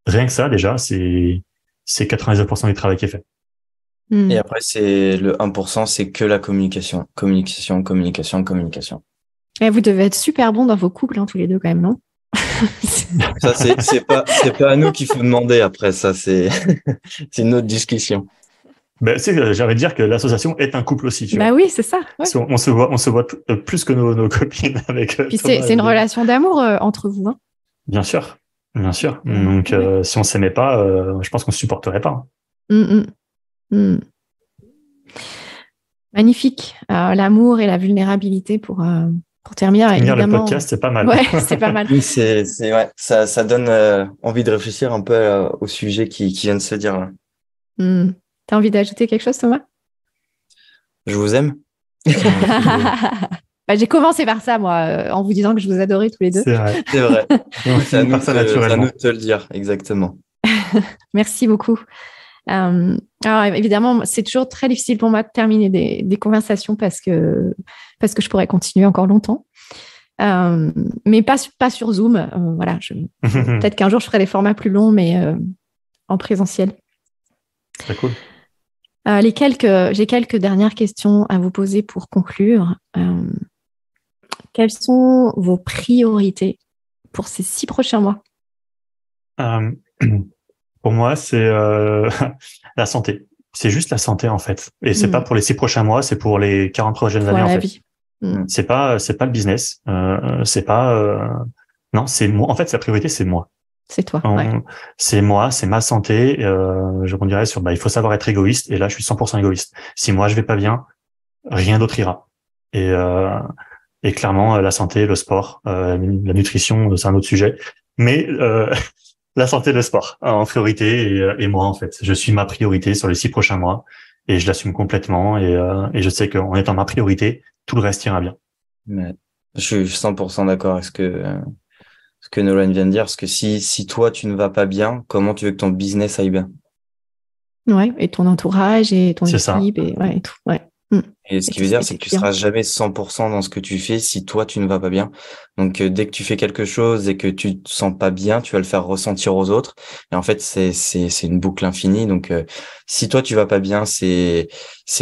Rien que ça, déjà, c'est 99% du travail qui est fait. Et après, c'est le 1%, c'est que la communication. Communication, communication, communication. Et vous devez être super bons dans vos couples, tous les deux, quand même, non? Ça, c'est pas à nous qu'il faut demander après, ça, c'est une autre discussion. Ben, j'aimerais dire que l'association est un couple aussi, tu vois. Oui, c'est ça. Ouais. On se voit plus que nos copines avec. Puis c'est une relation d'amour entre vous, hein. Bien sûr, bien sûr. Donc, si on s'aimait pas, je pense qu'on se supporterait pas. Magnifique. L'amour et la vulnérabilité pour terminer. Finir évidemment. Le podcast, c'est pas mal. Ouais, c'est pas mal. Oui, ouais, ça donne envie de réfléchir un peu au sujet qui vient de se dire là. T'as envie d'ajouter quelque chose, Thomas? Je vous aime. J'ai commencé par ça, moi, en vous disant que je vous adorais tous les deux. C'est vrai. C'est vrai. C'est à nous naturellement. de te le dire, exactement. Merci beaucoup. Alors évidemment, c'est toujours très difficile pour moi de terminer des conversations parce que je pourrais continuer encore longtemps. Mais pas sur Zoom. Voilà, peut-être qu'un jour je ferai des formats plus longs, mais en présentiel. C'est cool. J'ai quelques dernières questions à vous poser pour conclure. Quelles sont vos priorités pour ces 6 prochains mois? Pour moi, c'est la santé. C'est juste la santé, en fait. Et c'est pas pour les 6 prochains mois, c'est pour les 40 prochaines années, en fait. Vie. C'est pas le business. C'est pas, non, c'est moi. En fait, sa priorité, c'est moi. C'est toi. C'est moi, c'est ma santé. Je rebondirais sur, il faut savoir être égoïste. Et là, je suis 100% égoïste. Si moi, je vais pas bien, rien d'autre ira. Et clairement, la santé, le sport, la nutrition, c'est un autre sujet. Mais, la santé et le sport en priorité et moi en fait je suis ma priorité sur les 6 prochains mois et je l'assume complètement et je sais qu'en étant ma priorité tout le reste ira bien. Mais je suis 100% d'accord avec ce que Nolwenn vient de dire, parce que si toi tu ne vas pas bien, comment tu veux que ton business aille bien? Ouais, et ton entourage et ton équipe et tout. Ouais. Et ce qui veut dire, c'est que tu seras jamais 100% dans ce que tu fais si toi, tu ne vas pas bien. Donc, dès que tu fais quelque chose et que tu te sens pas bien, tu vas le faire ressentir aux autres. Et en fait, c'est une boucle infinie. Donc, si toi, tu vas pas bien, c'est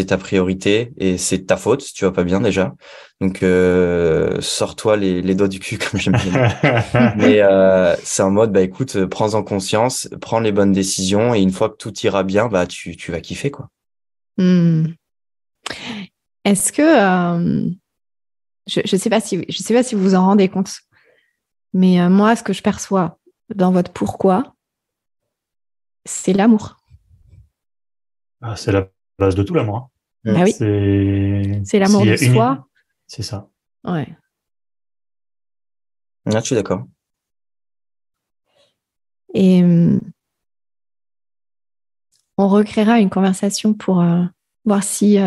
ta priorité et c'est ta faute si tu vas pas bien déjà. Donc, sors-toi les doigts du cul, comme j'aime bien. Mais c'est en mode, écoute, prends-en conscience, prends les bonnes décisions et une fois que tout ira bien, tu vas kiffer, quoi. Est-ce que je sais pas si vous vous en rendez compte, mais moi, ce que je perçois dans votre pourquoi, c'est l'amour. C'est la base de tout l'amour. Oui. C'est l'amour de soi. C'est ça. Ouais. Là, je suis d'accord. Et on recréera une conversation pour voir si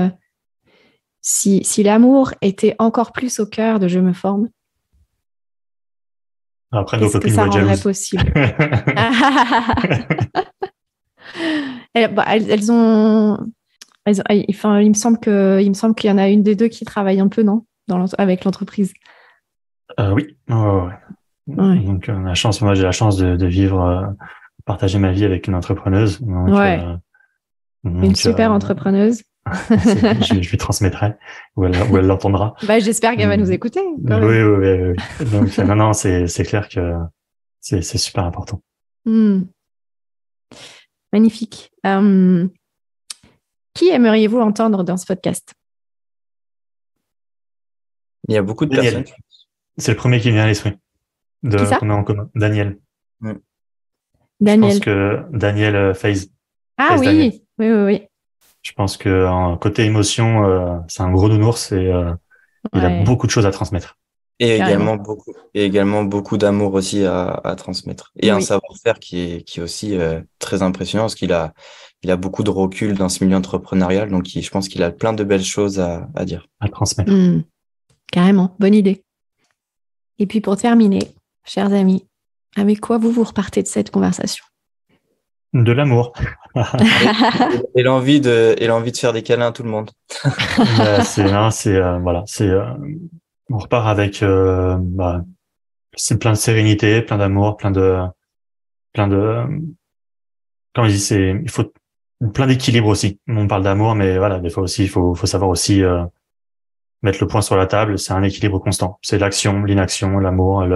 l'amour était encore plus au cœur de Je me forme. Après, nos copines ça vont être rendrait jalouses. Possible. Elles ont. Il me semble qu'il y en a une des deux qui travaille un peu, non, avec l'entreprise. Oui. Ouais. Donc, on a la chance. Moi, j'ai la chance de vivre, partager ma vie avec une entrepreneuse. Donc, une super entrepreneuse. je lui transmettrai ou elle l'entendra. J'espère qu'elle va nous écouter. Oui. Donc, non, c'est clair que c'est super important. Magnifique. Qui aimeriez-vous entendre dans ce podcast? Il y a beaucoup de personnes. C'est le premier qui vient à l'esprit. Qui ça? Qu'on a en commun. Daniel. Daniel. Je pense que Daniel FaZe. Ah oui. Daniel. Oui. Je pense que côté émotion, c'est un gros nounours et il a beaucoup de choses à transmettre. Et Carrément. également beaucoup d'amour aussi à transmettre. Et un Oui. savoir-faire qui est aussi très impressionnant parce il a beaucoup de recul dans ce milieu entrepreneurial. Donc, je pense qu'il a plein de belles choses à dire. à transmettre. Carrément. Bonne idée. Et puis pour terminer, chers amis, avec quoi vous repartez de cette conversation? De l'amour. Et l'envie de faire des câlins à tout le monde. Voilà, on repart avec, c'est plein de sérénité, plein d'amour, plein de, comme je dis, il faut plein d'équilibre aussi. On parle d'amour, mais voilà, des fois aussi, faut savoir aussi, mettre le point sur la table. C'est un équilibre constant. C'est l'action, l'inaction, l'amour, et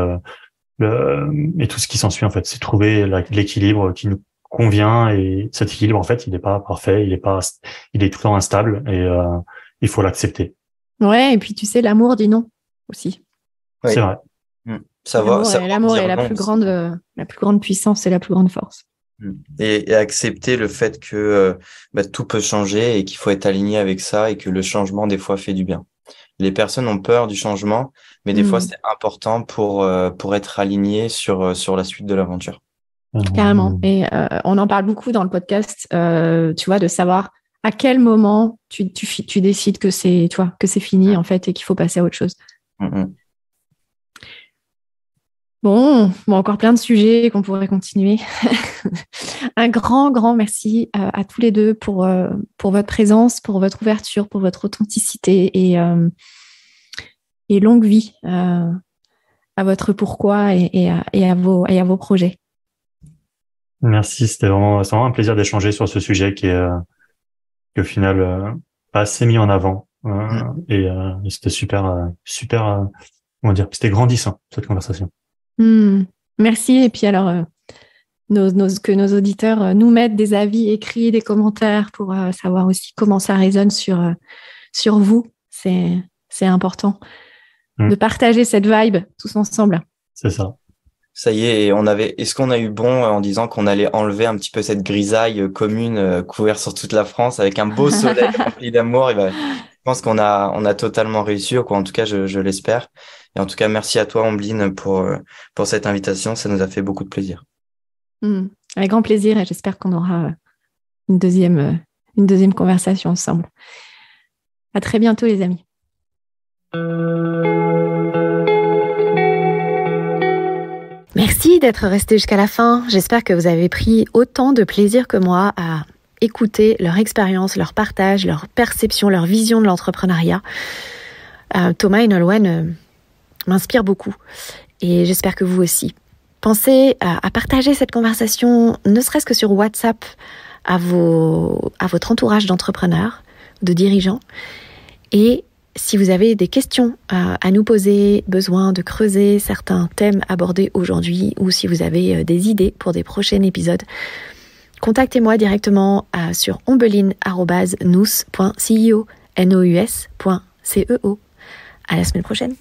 tout ce qui s'ensuit, en fait. C'est trouver l'équilibre qui nous convient, et cet équilibre, en fait, il n'est pas parfait, il est tout le temps instable, et, il faut l'accepter. Ouais, et puis tu sais, l'amour dit non aussi. Oui. C'est vrai. L'amour est la plus grande puissance et la plus grande force. Et accepter le fait que tout peut changer et qu'il faut être aligné avec ça et que le changement, des fois, fait du bien. Les personnes ont peur du changement, mais des fois, c'est important pour être aligné sur la suite de l'aventure. Carrément. Et on en parle beaucoup dans le podcast, tu vois, de savoir à quel moment tu décides que c'est fini, en fait, et qu'il faut passer à autre chose. Bon, encore plein de sujets qu'on pourrait continuer. Un grand merci à tous les deux pour votre présence, pour votre ouverture, pour votre authenticité et longue vie à votre pourquoi et à vos projets. Merci, c'est vraiment un plaisir d'échanger sur ce sujet qui au final, pas assez mis en avant. Et c'était super, comment dire, c'était grandissant, cette conversation. Merci. Et puis alors, que nos auditeurs nous mettent des avis écrits, des commentaires pour savoir aussi comment ça résonne sur vous. C'est important de partager cette vibe tous ensemble. C'est ça. Ça y est, est-ce qu'on a eu bon en disant qu'on allait enlever un petit peu cette grisaille commune couverte sur toute la France avec un beau soleil rempli d'amour? Je pense qu'on a totalement réussi, quoi. En tout cas, je l'espère. Et en tout cas, merci à toi, Ombline, pour cette invitation. Ça nous a fait beaucoup de plaisir. Avec grand plaisir, et j'espère qu'on aura une deuxième conversation ensemble. À très bientôt, les amis. Merci d'être resté jusqu'à la fin. J'espère que vous avez pris autant de plaisir que moi à écouter leur expérience, leur partage, leur perception, leur vision de l'entrepreneuriat. Thomas et Nolwenn m'inspirent beaucoup, et j'espère que vous aussi. Pensez à partager cette conversation, ne serait-ce que sur WhatsApp, à votre entourage d'entrepreneurs, de dirigeants. Et si vous avez des questions à nous poser, besoin de creuser certains thèmes abordés aujourd'hui, ou si vous avez des idées pour des prochains épisodes, contactez-moi directement sur ombeline@nous.ceo, nous.ceo. À la semaine prochaine.